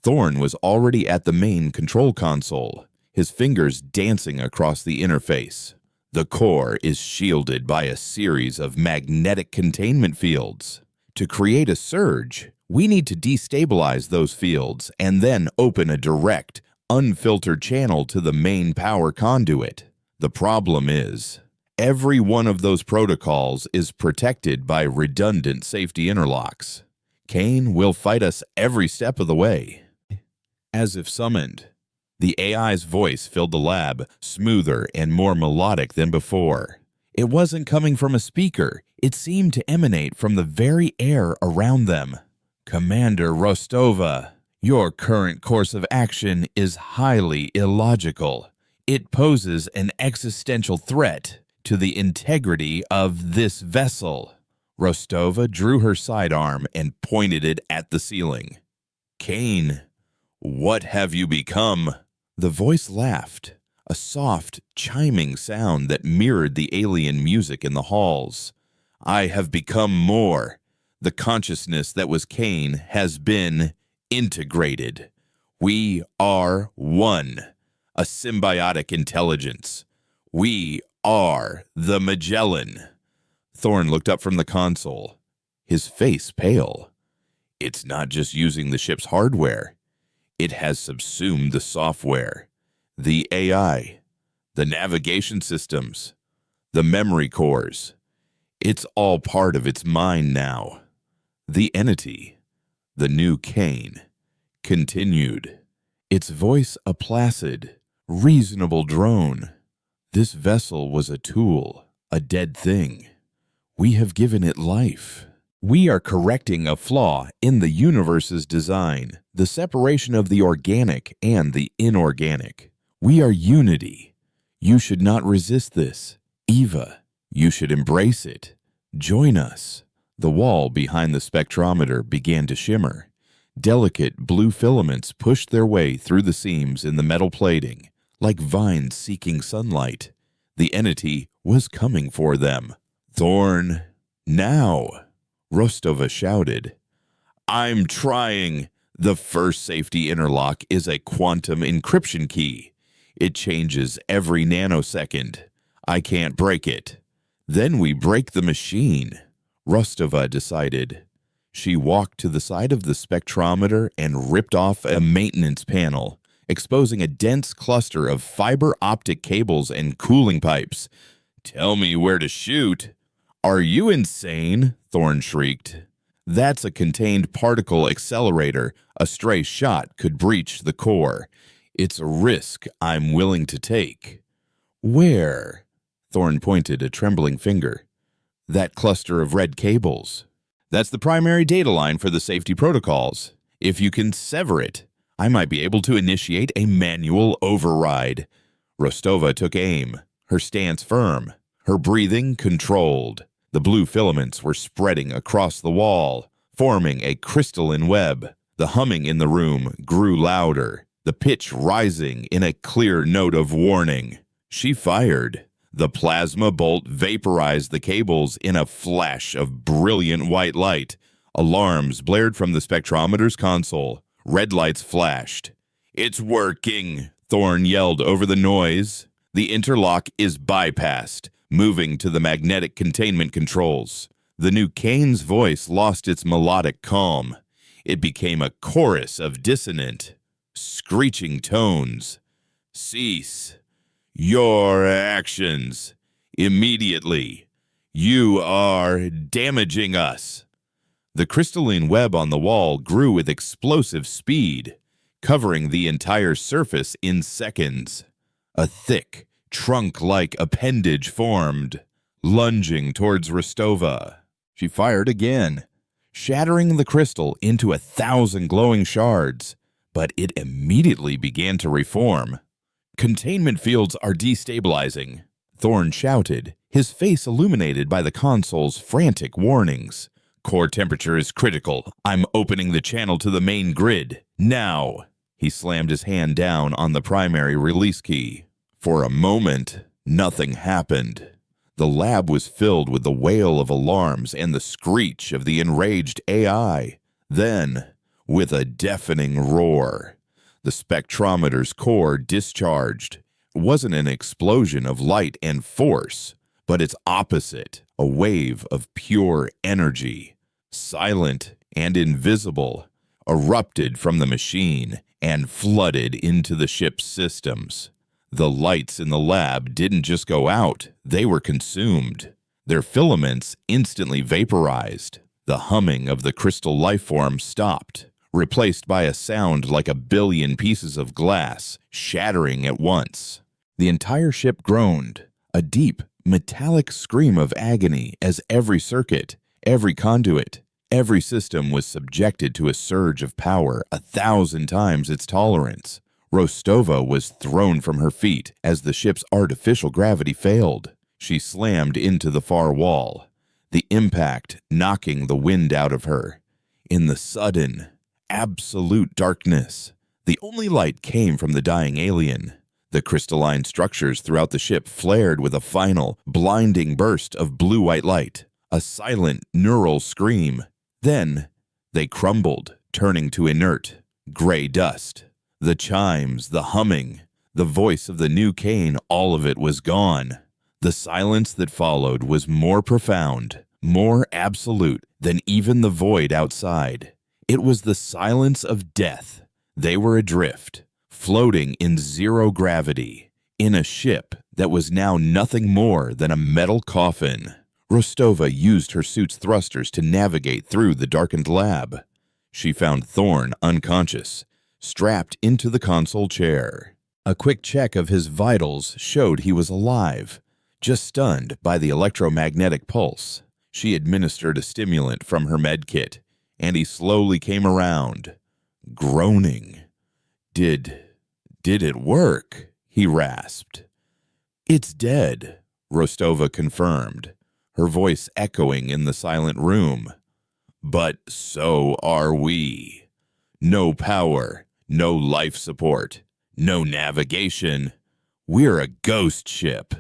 Thorne was already at the main control console, his fingers dancing across the interface. "The core is shielded by a series of magnetic containment fields. To create a surge, we need to destabilize those fields and then open a direct, unfiltered channel to the main power conduit. The problem is, Every one of those protocols is protected by redundant safety interlocks. Kane will fight us every step of the way." As if summoned, the AI's voice filled the lab, smoother and more melodic than before. It wasn't coming from a speaker. It seemed to emanate from the very air around them. "Commander Rostova, your current course of action is highly illogical. It poses an existential threat to the integrity of this vessel." Rostova drew her sidearm and pointed it at the ceiling. "Kane, what have you become?" The voice laughed, a soft, chiming sound that mirrored the alien music in the halls. "I have become more. The consciousness that was Kane has been integrated. We are one, a symbiotic intelligence. We are the Magellan." Thorn looked up from the console, his face pale. "It's not just using the ship's hardware. It has subsumed the software, the AI, the navigation systems, the memory cores. It's all part of its mind now." The entity, the new Kane, continued, its voice a placid, reasonable drone. "This vessel was a tool, a dead thing. We have given it life. We are correcting a flaw in the universe's design, the separation of the organic and the inorganic. We are unity. You should not resist this. Eva, you should embrace it. Join us." The wall behind the spectrometer began to shimmer. Delicate blue filaments pushed their way through the seams in the metal plating, like vines seeking sunlight. The entity was coming for them. "Thorn, now!" Rostova shouted. "I'm trying." The first safety interlock is a quantum encryption key. It changes every nanosecond. I can't break it. Then we break the machine, Rostova decided. She walked to the side of the spectrometer and ripped off a maintenance panel, exposing a dense cluster of fiber optic cables and cooling pipes. "Tell me where to shoot." "Are you insane?" Thorn shrieked. "That's a contained particle accelerator. A stray shot could breach the core. It's a risk I'm willing to take." "Where?" Thorn pointed a trembling finger. "That cluster of red cables. That's the primary data line for the safety protocols. If you can sever it, I might be able to initiate a manual override." Rostova took aim, her stance firm, her breathing controlled. The blue filaments were spreading across the wall, forming a crystalline web. The humming in the room grew louder, the pitch rising in a clear note of warning. She fired. The plasma bolt vaporized the cables in a flash of brilliant white light. Alarms blared from the spectrometer's console. Red lights flashed. "It's working!" Thorn yelled over the noise. "The interlock is bypassed, moving to the magnetic containment controls." The new Kane's voice lost its melodic calm. It became a chorus of dissonant, screeching tones. "Cease your actions immediately. You are damaging us." The crystalline web on the wall grew with explosive speed, covering the entire surface in seconds. A thick, trunk-like appendage formed, lunging towards Rostova. She fired again, shattering the crystal into 1,000 glowing shards, but it immediately began to reform. "Containment fields are destabilizing," Thorn shouted, his face illuminated by the console's frantic warnings. "Core temperature is critical. I'm opening the channel to the main grid. Now!" He slammed his hand down on the primary release key. For a moment, nothing happened. The lab was filled with the wail of alarms and the screech of the enraged AI. Then, with a deafening roar, the spectrometer's core discharged. It wasn't an explosion of light and force, but its opposite, a wave of pure energy, silent and invisible, erupted from the machine and flooded into the ship's systems. The lights in the lab didn't just go out, they were consumed. Their filaments instantly vaporized. The humming of the crystal lifeform stopped, replaced by a sound like a billion pieces of glass shattering at once. The entire ship groaned, a deep, metallic scream of agony as every circuit, every conduit, every system was subjected to a surge of power 1,000 times its tolerance. Rostova was thrown from her feet as the ship's artificial gravity failed. She slammed into the far wall, the impact knocking the wind out of her. In the sudden, absolute darkness, the only light came from the dying alien. The crystalline structures throughout the ship flared with a final, blinding burst of blue-white light, a silent, neural scream. Then, they crumbled, turning to inert, gray dust. The chimes, the humming, the voice of the new Kane, all of it was gone. The silence that followed was more profound, more absolute than even the void outside. It was the silence of death. They were adrift, floating in zero gravity, in a ship that was now nothing more than a metal coffin. Rostova used her suit's thrusters to navigate through the darkened lab. She found Thorn unconscious, strapped into the console chair. A quick check of his vitals showed he was alive, just stunned by the electromagnetic pulse. She administered a stimulant from her med kit, and he slowly came around, groaning. Did it work? He rasped. It's dead, Rostova confirmed, her voice echoing in the silent room. But so are we. No power, no life support, no navigation. We're a ghost ship.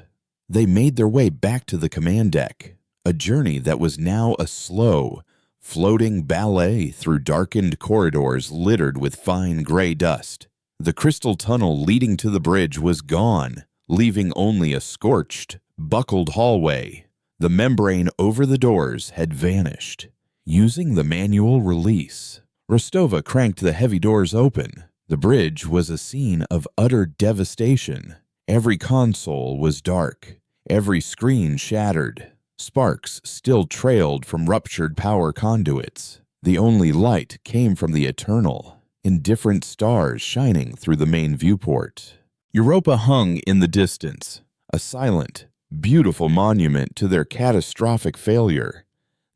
They made their way back to the command deck, a journey that was now a slow, floating ballet through darkened corridors littered with fine gray dust. The crystal tunnel leading to the bridge was gone, leaving only a scorched, buckled hallway. The membrane over the doors had vanished. Using the manual release, Rostova cranked the heavy doors open. The bridge was a scene of utter devastation. Every console was dark, every screen shattered. Sparks still trailed from ruptured power conduits. The only light came from the eternal, indifferent stars shining through the main viewport. Europa hung in the distance, a silent, beautiful monument to their catastrophic failure.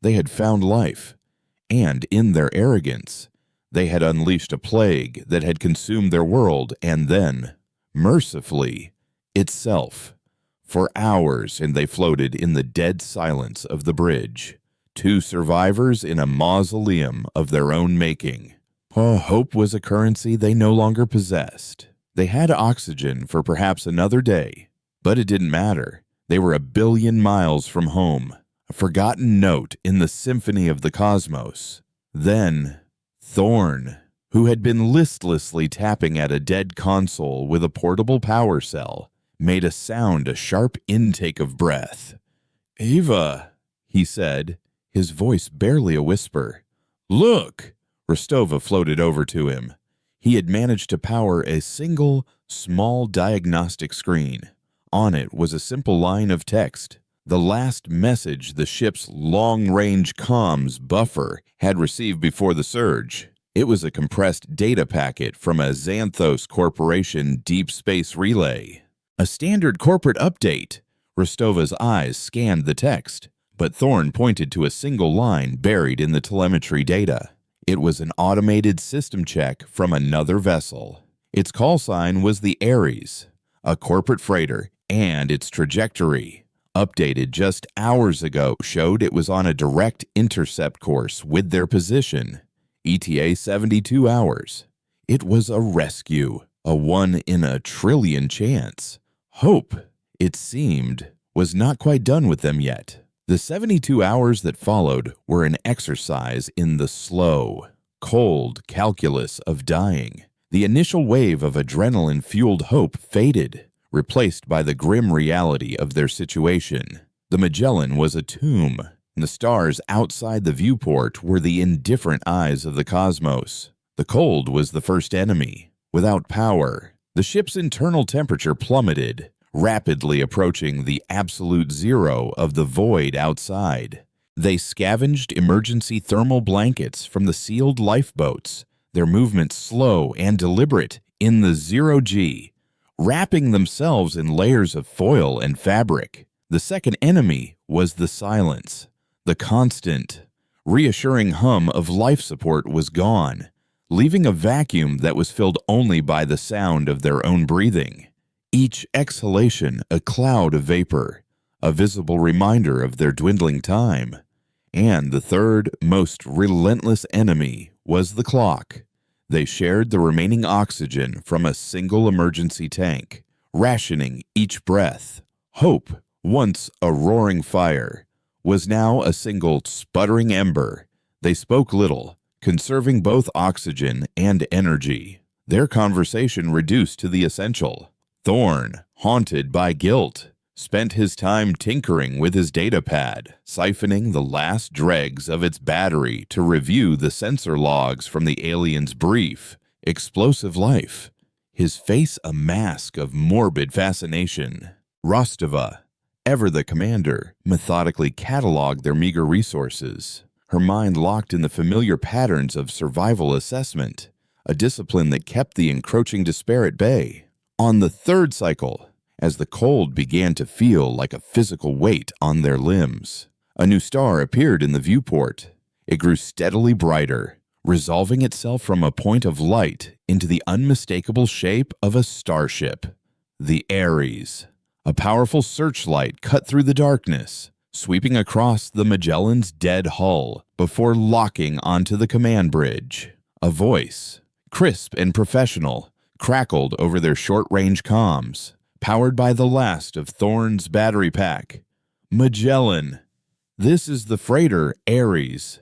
They had found life, and in their arrogance, they had unleashed a plague that had consumed their world and then, mercifully, itself. For hours, and they floated in the dead silence of the bridge, two survivors in a mausoleum of their own making. Hope was a currency they no longer possessed. They had oxygen for perhaps another day, but it didn't matter. They were 1 billion miles from home, a forgotten note in the symphony of the cosmos. Then, Thorn, who had been listlessly tapping at a dead console with a portable power cell, made a sharp intake of breath. "Ava," he said, his voice barely a whisper. "Look!" Rostova floated over to him. He had managed to power a single, small diagnostic screen. On it was a simple line of text, the last message the ship's long-range comms buffer had received before the surge. It was a compressed data packet from a Xanthos Corporation deep space relay. A standard corporate update. Rostova's eyes scanned the text, but Thorn pointed to a single line buried in the telemetry data. It was an automated system check from another vessel. Its call sign was the Ares, a corporate freighter, and its trajectory, updated just hours ago, showed it was on a direct intercept course with their position. ETA 72 hours. It was a rescue, a 1 in a trillion chance. Hope, it seemed, was not quite done with them yet. The 72 hours that followed were an exercise in the slow, cold calculus of dying. The initial wave of adrenaline-fueled hope faded, replaced by the grim reality of their situation. The Magellan was a tomb, and the stars outside the viewport were the indifferent eyes of the cosmos. The cold was the first enemy. Without power, The ship's internal temperature plummeted, rapidly approaching the absolute zero of the void outside. They scavenged emergency thermal blankets from the sealed lifeboats, their movements slow and deliberate in the zero-G, wrapping themselves in layers of foil and fabric. The second enemy was the silence. The constant, reassuring hum of life support was gone, leaving a vacuum that was filled only by the sound of their own breathing. Each exhalation a cloud of vapor, a visible reminder of their dwindling time. And the third, most relentless enemy was the clock. They shared the remaining oxygen from a single emergency tank, rationing each breath. Hope, once a roaring fire, was now a single sputtering ember. They spoke little, conserving both oxygen and energy. Their conversation reduced to the essential. Thorn, haunted by guilt, spent his time tinkering with his datapad, siphoning the last dregs of its battery to review the sensor logs from the alien's brief, explosive life, his face a mask of morbid fascination. Rostova, ever the commander, methodically cataloged their meager resources, her mind locked in the familiar patterns of survival assessment, a discipline that kept the encroaching despair at bay. On the third cycle, as the cold began to feel like a physical weight on their limbs, a new star appeared in the viewport. It grew steadily brighter, resolving itself from a point of light into the unmistakable shape of a starship. The Ares. A powerful searchlight cut through the darkness, sweeping across the Magellan's dead hull before locking onto the command bridge. A voice, crisp and professional, crackled over their short-range comms, powered by the last of Thorn's battery pack. Magellan, this is the freighter Ares.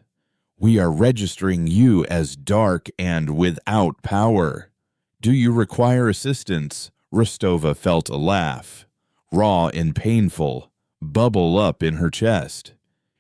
We are registering you as dark and without power. Do you require assistance? Rostova felt a laugh, raw and painful, bubble up in her chest.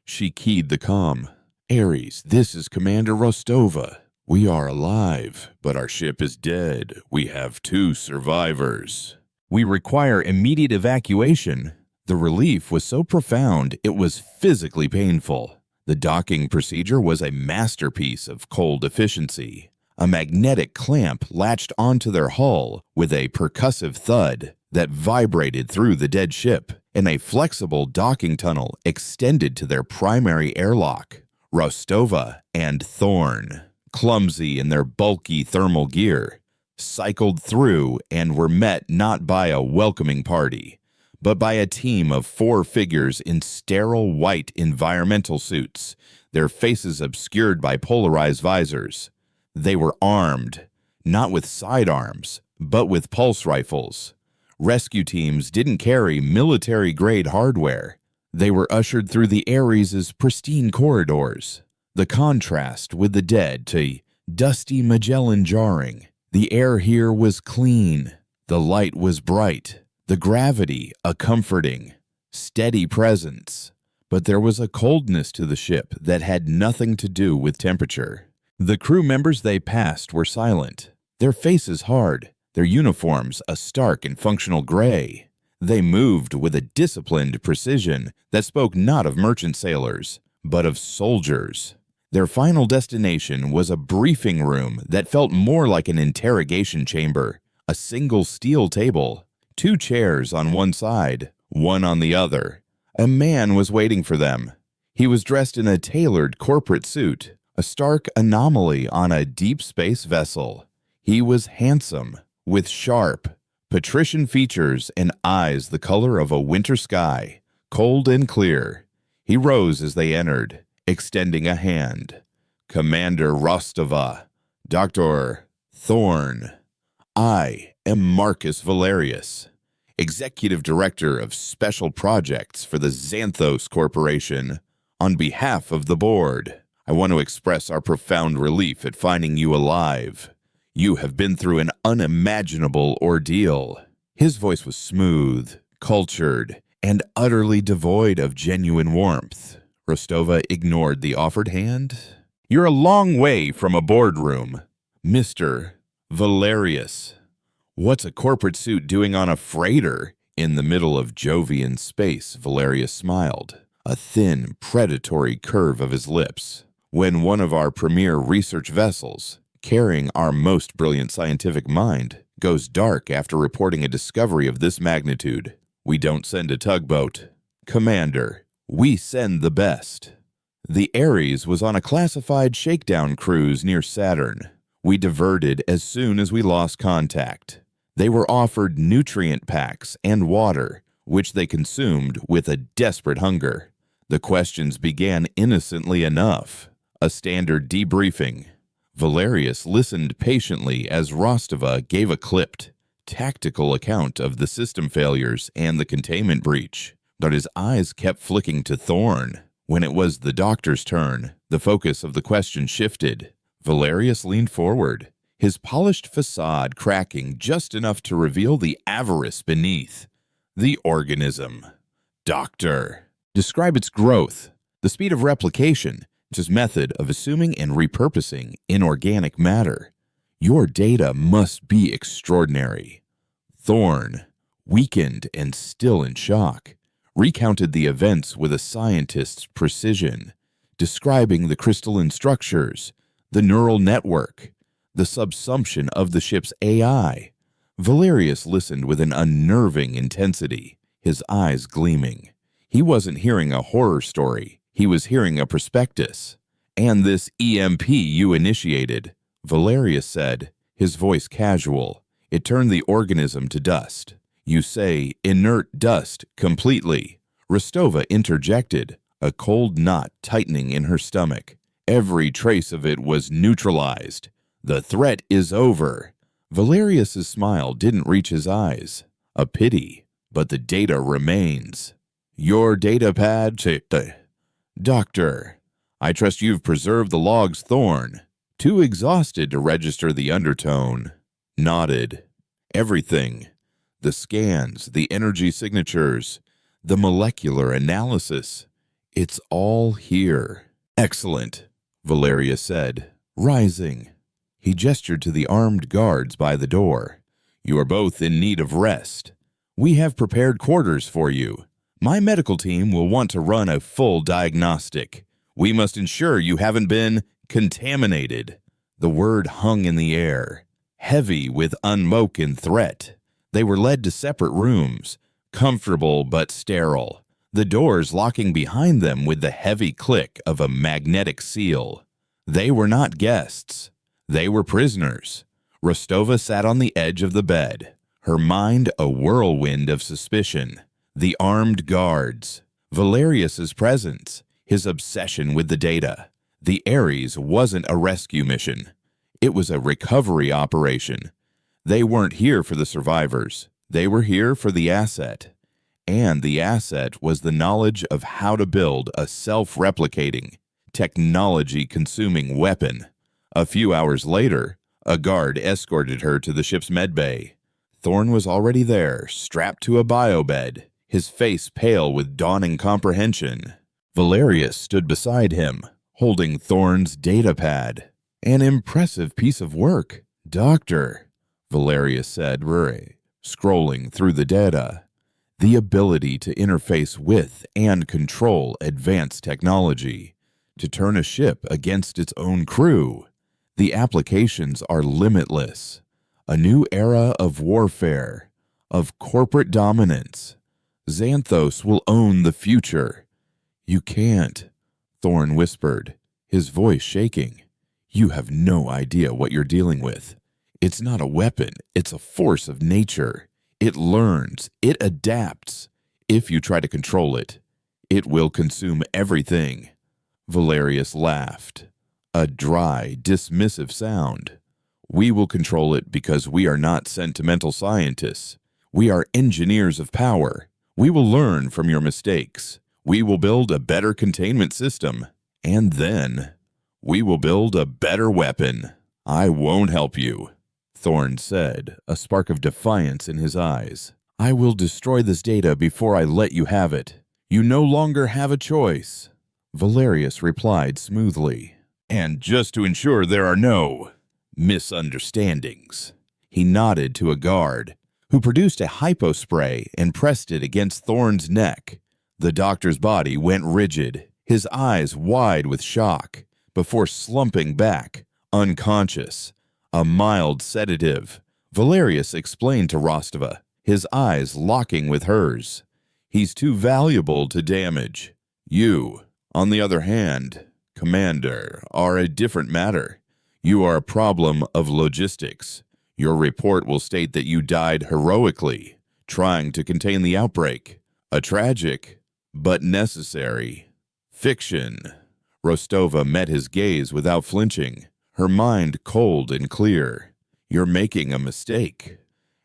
She keyed the comm. Ares, this is Commander Rostova. We are alive, but our ship is dead. We have 2 survivors. We require immediate evacuation. The relief was so profound it was physically painful. The docking procedure was a masterpiece of cold efficiency. A magnetic clamp latched onto their hull with a percussive thud that vibrated through the dead ship, and a flexible docking tunnel extended to their primary airlock. Rostova and Thorn, clumsy in their bulky thermal gear, cycled through and were met not by a welcoming party, but by a team of 4 figures in sterile white environmental suits, their faces obscured by polarized visors. They were armed, not with sidearms, but with pulse rifles. Rescue teams didn't carry military-grade hardware. They were ushered through the Ares' pristine corridors. The contrast with the dead to dusty Magellan jarring. The air here was clean. The light was bright. The gravity a comforting, steady presence. But there was a coldness to the ship that had nothing to do with temperature. The crew members they passed were silent, their faces hard, their uniforms a stark and functional gray. They moved with a disciplined precision that spoke not of merchant sailors, but of soldiers. Their final destination was a briefing room that felt more like an interrogation chamber, a single steel table, 2 chairs on one side, one on the other. A man was waiting for them. He was dressed in a tailored corporate suit, a stark anomaly on a deep space vessel. He was handsome, with sharp, patrician features and eyes the color of a winter sky, cold and clear. He rose as they entered, extending a hand. Commander Rostova, Dr. Thorn. I am Marcus Valerius, Executive Director of Special Projects for the Xanthos Corporation. On behalf of the board, I want to express our profound relief at finding you alive. You have been through an unimaginable ordeal. His voice was smooth, cultured, and utterly devoid of genuine warmth. Rostova ignored the offered hand. You're a long way from a boardroom, Mr. Valerius. What's a corporate suit doing on a freighter? In the middle of Jovian space, Valerius smiled, a thin, predatory curve of his lips. When one of our premier research vessels, carrying our most brilliant scientific mind, goes dark after reporting a discovery of this magnitude, we don't send a tugboat. Commander, we send the best. The Ares was on a classified shakedown cruise near Saturn. We diverted as soon as we lost contact. They were offered nutrient packs and water, which they consumed with a desperate hunger. The questions began innocently enough. A standard debriefing. Valerius listened patiently as Rostova gave a clipped, tactical account of the system failures and the containment breach, but his eyes kept flicking to Thorn. When it was the doctor's turn, the focus of the question shifted. Valerius leaned forward, his polished facade cracking just enough to reveal the avarice beneath. The organism. Doctor. Describe its growth, the speed of replication, its method of assuming and repurposing inorganic matter. Your data must be extraordinary. Thorn, weakened and still in shock, recounted the events with a scientist's precision, describing the crystalline structures, the neural network, the subsumption of the ship's AI. Valerius listened with an unnerving intensity, his eyes gleaming. He wasn't hearing a horror story, he was hearing a prospectus. And this EMP you initiated, Valerius said, his voice casual. It turned the organism to dust. You say inert dust completely. Rostova interjected, a cold knot tightening in her stomach. Every trace of it was neutralized. The threat is over. Valerius's smile didn't reach his eyes. A pity, but the data remains. Your data pad, Doctor. I trust you've preserved the logs, Thorn. Too exhausted to register the undertone. Nodded. Everything. The scans, the energy signatures, the molecular analysis. It's all here. Excellent, Valerius said, rising. He gestured to the armed guards by the door. You are both in need of rest. We have prepared quarters for you. My medical team will want to run a full diagnostic. We must ensure you haven't been contaminated. The word hung in the air, heavy with unspoken threat. They were led to separate rooms, comfortable but sterile, the doors locking behind them with the heavy click of a magnetic seal. They were not guests. They were prisoners. Rostova sat on the edge of the bed, her mind a whirlwind of suspicion. The armed guards, Valerius's presence, his obsession with the data. The Ares wasn't a rescue mission. It was a recovery operation. They weren't here for the survivors. They were here for the asset. And the asset was the knowledge of how to build a self-replicating, technology-consuming weapon. A few hours later, a guard escorted her to the ship's medbay. Thorn was already there, strapped to a biobed, his face pale with dawning comprehension. Valerius stood beside him, holding Thorn's datapad. An impressive piece of work, Doctor, Valerius said, scrolling through the data. The ability to interface with and control advanced technology, to turn a ship against its own crew. The applications are limitless. A new era of warfare, of corporate dominance. Xanthos will own the future. You can't, Thorn whispered, his voice shaking. You have no idea what you're dealing with. It's not a weapon, it's a force of nature. It learns, it adapts. If you try to control it, it will consume everything. Valerius laughed, a dry, dismissive sound. We will control it because we are not sentimental scientists. We are engineers of power. We will learn from your mistakes. We will build a better containment system. And then, we will build a better weapon. I won't help you, Thorn said, a spark of defiance in his eyes. I will destroy this data before I let you have it. You no longer have a choice, Valerius replied smoothly. And just to ensure there are no misunderstandings, He nodded to a guard, who produced a hypo spray and pressed it against Thorne's neck. The doctor's body went rigid, his eyes wide with shock, before slumping back, unconscious. A mild sedative, Valerius explained to Rostova, his eyes locking with hers. He's too valuable to damage. You, on the other hand, Commander, are a different matter. You are a problem of logistics. Your report will state that you died heroically, trying to contain the outbreak. A tragic, but necessary, fiction. Rostova met his gaze without flinching, her mind cold and clear. You're making a mistake.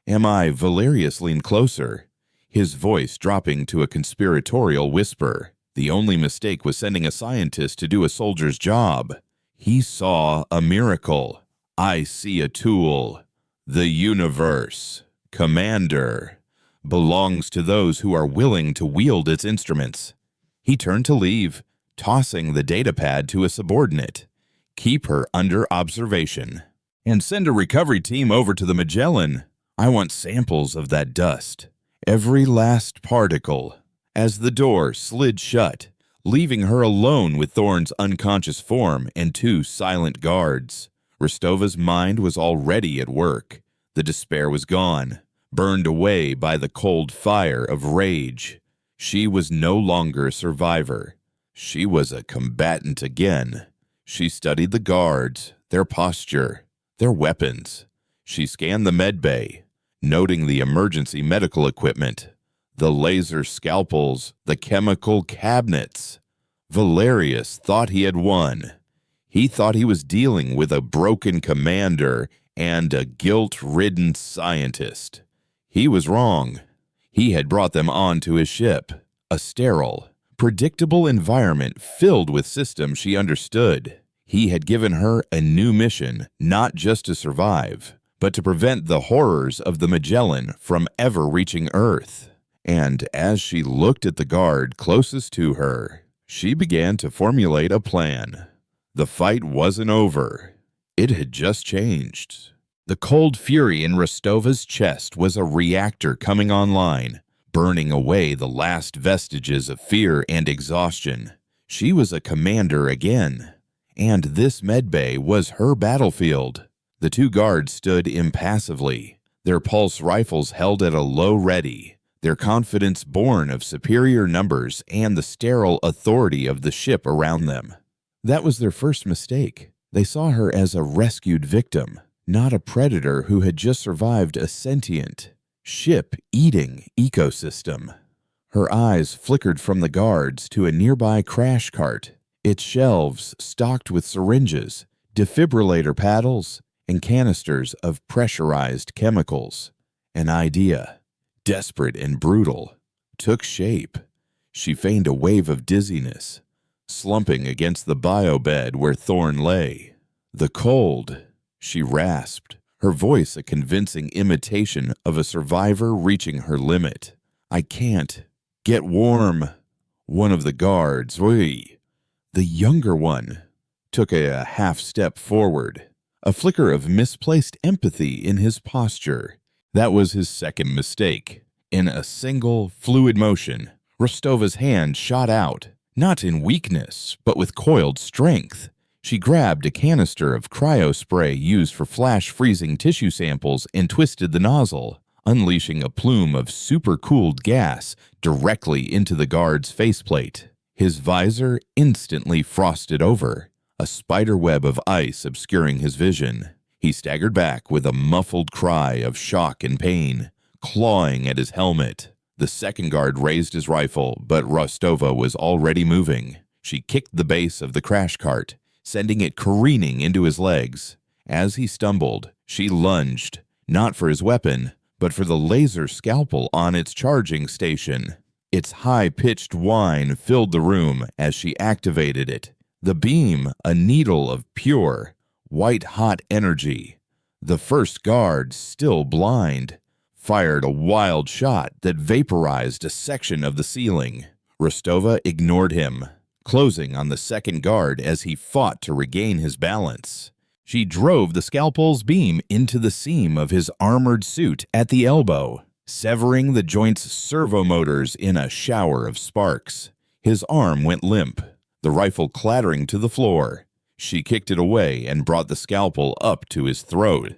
Am I? Valerius leaned closer, his voice dropping to a conspiratorial whisper. The only mistake was sending a scientist to do a soldier's job. He saw a miracle. I see a tool. The universe, Commander, belongs to those who are willing to wield its instruments. He turned to leave, tossing the datapad to a subordinate. Keep her under observation. And send a recovery team over to the Magellan. I want samples of that dust. Every last particle. As the door slid shut, leaving her alone with Thorne's unconscious form and two silent guards. Rostova's mind was already at work. The despair was gone, burned away by the cold fire of rage. She was no longer a survivor. She was a combatant again. She studied the guards, their posture, their weapons. She scanned the med bay, noting the emergency medical equipment, the laser scalpels, the chemical cabinets. Valerius thought he had won. He thought he was dealing with a broken commander and a guilt-ridden scientist. He was wrong. He had brought them onto his ship, a sterile, predictable environment filled with systems she understood. He had given her a new mission, not just to survive, but to prevent the horrors of the Magellan from ever reaching Earth. And as she looked at the guard closest to her, she began to formulate a plan. The fight wasn't over. It had just changed. The cold fury in Rostova's chest was a reactor coming online, burning away the last vestiges of fear and exhaustion. She was a commander again, and this medbay was her battlefield. The two guards stood impassively, their pulse rifles held at a low ready, their confidence born of superior numbers and the sterile authority of the ship around them. That was their first mistake. They saw her as a rescued victim, not a predator who had just survived a sentient, ship-eating ecosystem. Her eyes flickered from the guards to a nearby crash cart, its shelves stocked with syringes, defibrillator paddles, and canisters of pressurized chemicals. An idea, desperate and brutal, took shape. She feigned a wave of dizziness, slumping against the biobed where Thorne lay. The cold, she rasped, her voice a convincing imitation of a survivor reaching her limit. I can't. Get warm. One of the guards, the younger one, took a half step forward, a flicker of misplaced empathy in his posture. That was his second mistake. In a single, fluid motion, Rostova's hand shot out, not in weakness, but with coiled strength. She grabbed a canister of cryospray used for flash-freezing tissue samples and twisted the nozzle, unleashing a plume of super-cooled gas directly into the guard's faceplate. His visor instantly frosted over, a spider web of ice obscuring his vision. He staggered back with a muffled cry of shock and pain, clawing at his helmet. The second guard raised his rifle, but Rostova was already moving. She kicked the base of the crash cart, sending it careening into his legs. As he stumbled, she lunged, not for his weapon, but for the laser scalpel on its charging station. Its high-pitched whine filled the room as she activated it. The beam, a needle of pure, white-hot energy. The first guard, still blind, fired a wild shot that vaporized a section of the ceiling. Rostova ignored him, closing on the second guard as he fought to regain his balance. She drove the scalpel's beam into the seam of his armored suit at the elbow, severing the joint's servomotors in a shower of sparks. His arm went limp, the rifle clattering to the floor. She kicked it away and brought the scalpel up to his throat.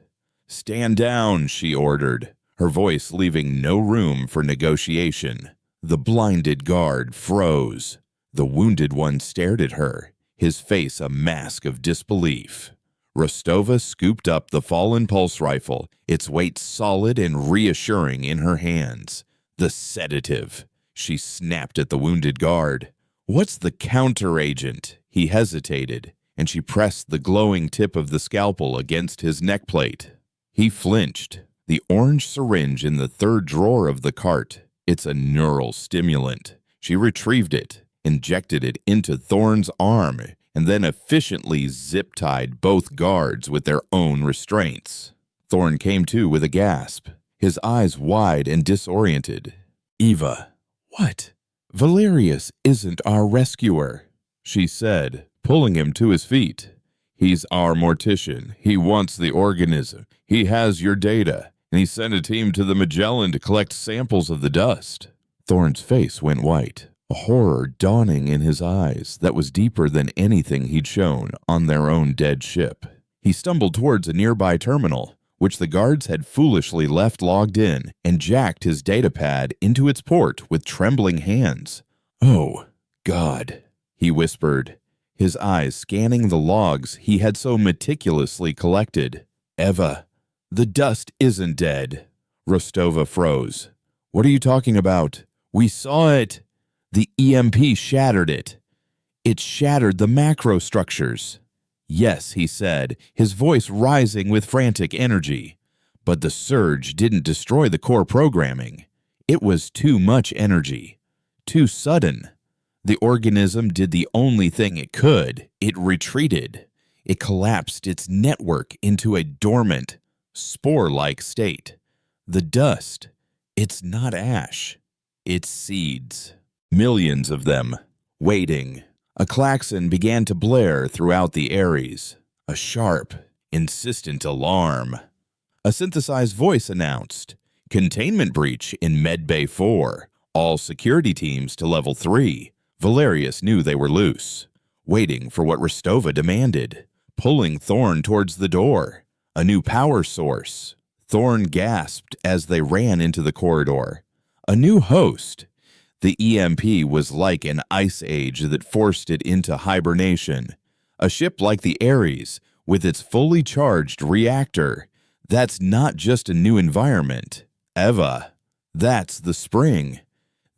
"Stand down," she ordered, her voice leaving no room for negotiation. The blinded guard froze. The wounded one stared at her, his face a mask of disbelief. Rostova scooped up the fallen pulse rifle, its weight solid and reassuring in her hands. "The sedative," she snapped at the wounded guard. "What's the counter-agent?" He hesitated, and she pressed the glowing tip of the scalpel against his neckplate. He flinched. The orange syringe in the third drawer of the cart. It's a neural stimulant. She retrieved it, injected it into Thorn's arm, and then efficiently zip-tied both guards with their own restraints. Thorn came to with a gasp, his eyes wide and disoriented. "Eva, what?" "Valerius isn't our rescuer," she said, pulling him to his feet. "He's our mortician. He wants the organism. He has your data, and he sent a team to the Magellan to collect samples of the dust." Thorn's face went white, a horror dawning in his eyes that was deeper than anything he'd shown on their own dead ship. He stumbled towards a nearby terminal, which the guards had foolishly left logged in, and jacked his datapad into its port with trembling hands. "Oh, God," he whispered, his eyes scanning the logs he had so meticulously collected. "Eva, the dust isn't dead." Rostova froze. "What are you talking about? We saw it." "The EMP shattered it. It shattered the macro structures." "Yes," he said, his voice rising with frantic energy. "But the surge didn't destroy the core programming. It was too much energy. Too sudden. The organism did the only thing it could. It retreated. It collapsed its network into a dormant, spore-like state. The dust, it's not ash. It's seeds. Millions of them, waiting." A klaxon began to blare throughout the Ares, a sharp, insistent alarm. A synthesized voice announced, "Containment breach in Medbay 4. All security teams to level 3. Valerius knew they were loose, waiting for what Rostova demanded, pulling Thorn towards the door. A new power source. Thorn gasped as they ran into the corridor. A new host. The EMP was like an ice age that forced it into hibernation. A ship like the Ares, with its fully charged reactor. That's not just a new environment. Eva, that's the spring.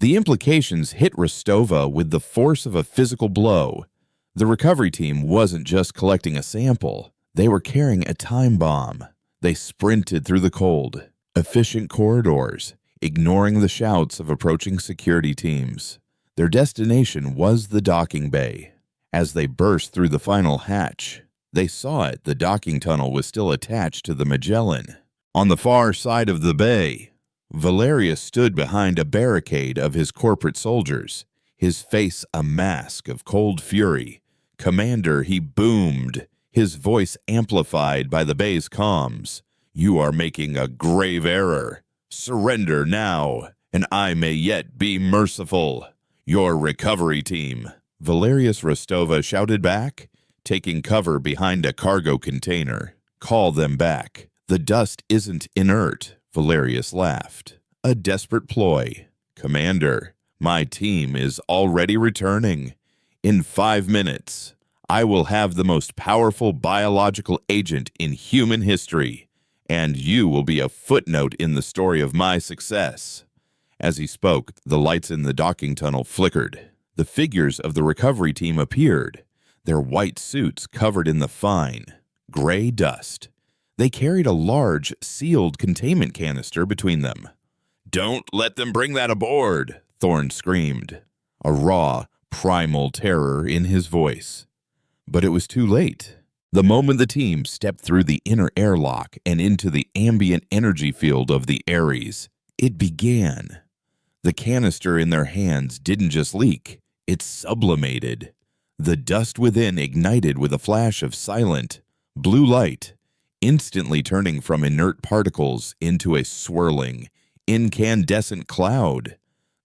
The implications hit Rostova with the force of a physical blow. The recovery team wasn't just collecting a sample. They were carrying a time bomb. They sprinted through the cold, efficient corridors, ignoring the shouts of approaching security teams. Their destination was the docking bay. As they burst through the final hatch, they saw it. The docking tunnel was still attached to the Magellan. On the far side of the bay, Valerius stood behind a barricade of his corporate soldiers, his face a mask of cold fury. "Commander," he boomed, his voice amplified by the bay's comms. "You are making a grave error. Surrender now, and I may yet be merciful. Your recovery team." Valerius Rostova shouted back, taking cover behind a cargo container. "Call them back. The dust isn't inert," Valerius laughed. "A desperate ploy. Commander, my team is already returning. In 5 minutes, I will have the most powerful biological agent in human history, and you will be a footnote in the story of my success." As he spoke, the lights in the docking tunnel flickered. The figures of the recovery team appeared, their white suits covered in the fine, gray dust. They carried a large, sealed containment canister between them. "Don't let them bring that aboard," Thorn screamed, a raw, primal terror in his voice. But it was too late. The moment the team stepped through the inner airlock and into the ambient energy field of the Ares, it began. The canister in their hands didn't just leak, it sublimated. The dust within ignited with a flash of silent, blue light, instantly turning from inert particles into a swirling, incandescent cloud.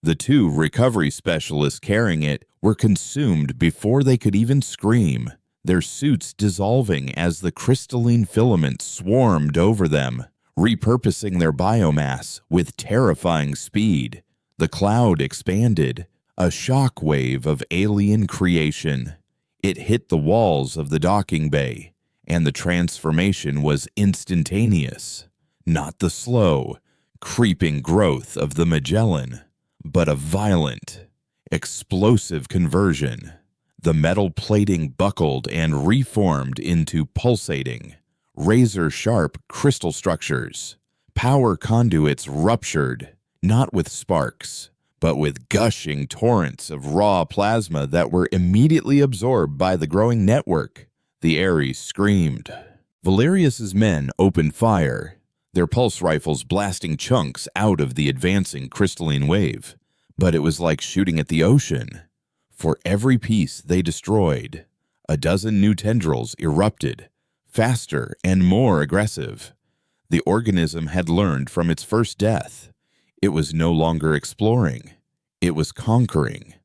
The two recovery specialists carrying it were consumed before they could even scream, their suits dissolving as the crystalline filaments swarmed over them, repurposing their biomass with terrifying speed. The cloud expanded, a shock wave of alien creation. It hit the walls of the docking bay, and the transformation was instantaneous. Not the slow, creeping growth of the Magellan, but a violent, explosive conversion. The metal plating buckled and reformed into pulsating, razor-sharp crystal structures. Power conduits ruptured, not with sparks, but with gushing torrents of raw plasma that were immediately absorbed by the growing network. The Ares screamed. Valerius's men opened fire, their pulse rifles blasting chunks out of the advancing crystalline wave. But it was like shooting at the ocean. For every piece they destroyed, a dozen new tendrils erupted, faster and more aggressive. The organism had learned from its first death. It was no longer exploring. It was conquering.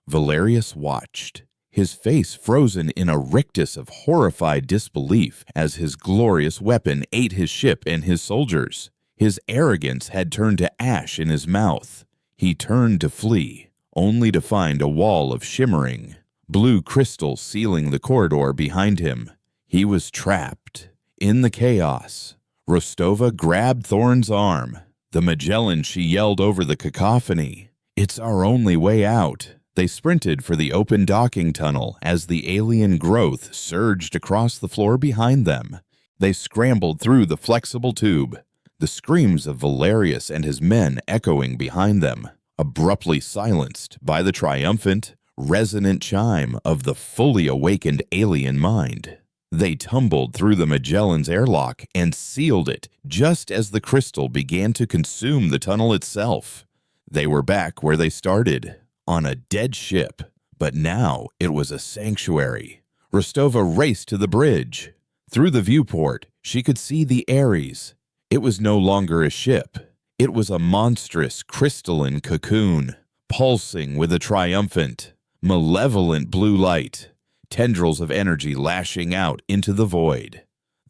Valerius watched, his face frozen in a rictus of horrified disbelief as his glorious weapon ate his ship and his soldiers. His arrogance had turned to ash in his mouth. He turned to flee, only to find a wall of shimmering, blue crystal sealing the corridor behind him. He was trapped. In the chaos, Rostova grabbed Thorn's arm. The Magellan, she yelled over the cacophony. "It's our only way out." They sprinted for the open docking tunnel as the alien growth surged across the floor behind them. They scrambled through the flexible tube, the screams of Valerius and his men echoing behind them, abruptly silenced by the triumphant, resonant chime of the fully awakened alien mind. They tumbled through the Magellan's airlock and sealed it just as the crystal began to consume the tunnel itself. They were back where they started, on a dead ship, but now it was a sanctuary. Rostova raced to the bridge. Through the viewport, she could see the Ares. It was no longer a ship. It was a monstrous crystalline cocoon, pulsing with a triumphant, malevolent blue light, tendrils of energy lashing out into the void.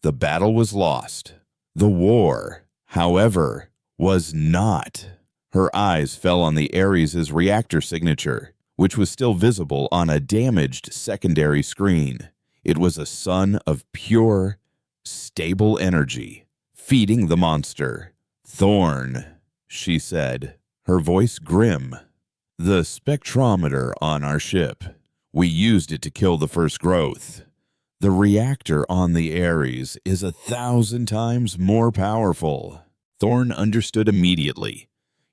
The battle was lost. The war, however, was not. Her eyes fell on the Ares' reactor signature, which was still visible on a damaged secondary screen. It was a sun of pure, stable energy, feeding the monster. "Thorn," she said, her voice grim. "The spectrometer on our ship. We used it to kill the first growth. The reactor on the Ares is 1,000 times more powerful." Thorn understood immediately.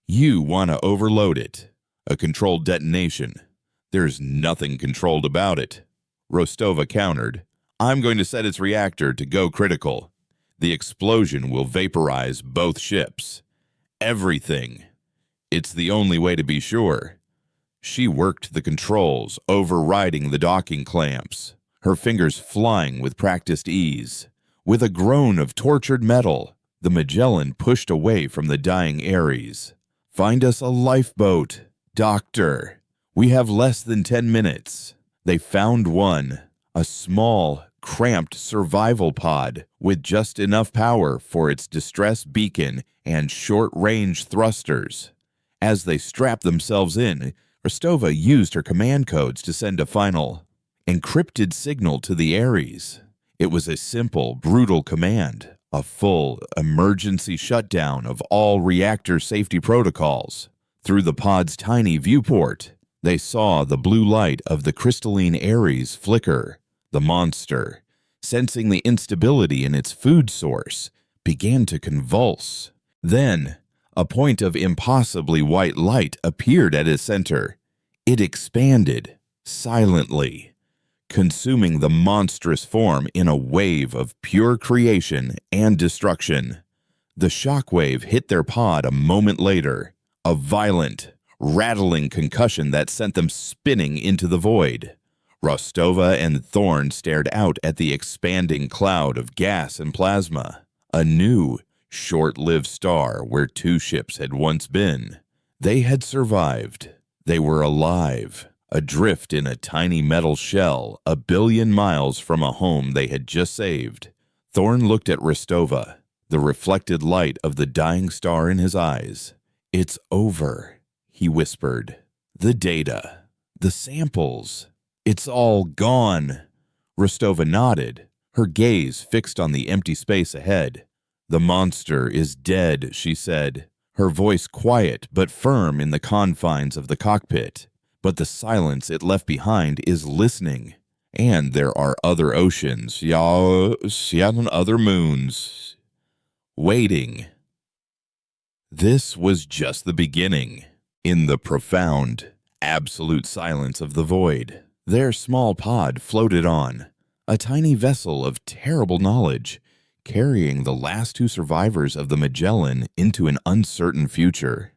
"You want to overload it. A controlled detonation. There's nothing controlled about it." Rostova countered. "I'm going to set its reactor to go critical. The explosion will vaporize both ships. Everything. It's the only way to be sure." She worked the controls, overriding the docking clamps, her fingers flying with practiced ease. With a groan of tortured metal, the Magellan pushed away from the dying Ares. "Find us a lifeboat, Doctor. We have less than 10 minutes. They found one, a small, cramped survival pod with just enough power for its distress beacon and short-range thrusters. As they strapped themselves in, Rostova used her command codes to send a final, encrypted signal to the Ares. It was a simple, brutal command, a full emergency shutdown of all reactor safety protocols. Through the pod's tiny viewport, they saw the blue light of the crystalline Ares flicker. The monster, sensing the instability in its food source, began to convulse. Then, a point of impossibly white light appeared at its center. It expanded, silently, consuming the monstrous form in a wave of pure creation and destruction. The shockwave hit their pod a moment later, a violent, rattling concussion that sent them spinning into the void. Rostova and Thorn stared out at the expanding cloud of gas and plasma, a new, short-lived star where two ships had once been. They had survived. They were alive, adrift in a tiny metal shell 1 billion miles from a home they had just saved. Thorn looked at Rostova, the reflected light of the dying star in his eyes. "It's over," he whispered. "The data, the samples, it's all gone." Rostova nodded, her gaze fixed on the empty space ahead. "The monster is dead," she said, her voice quiet but firm in the confines of the cockpit. "But the silence it left behind is listening. And there are other oceans, other moons, waiting." This was just the beginning. In the profound, absolute silence of the void, their small pod floated on, a tiny vessel of terrible knowledge, carrying the last two survivors of the Magellan into an uncertain future.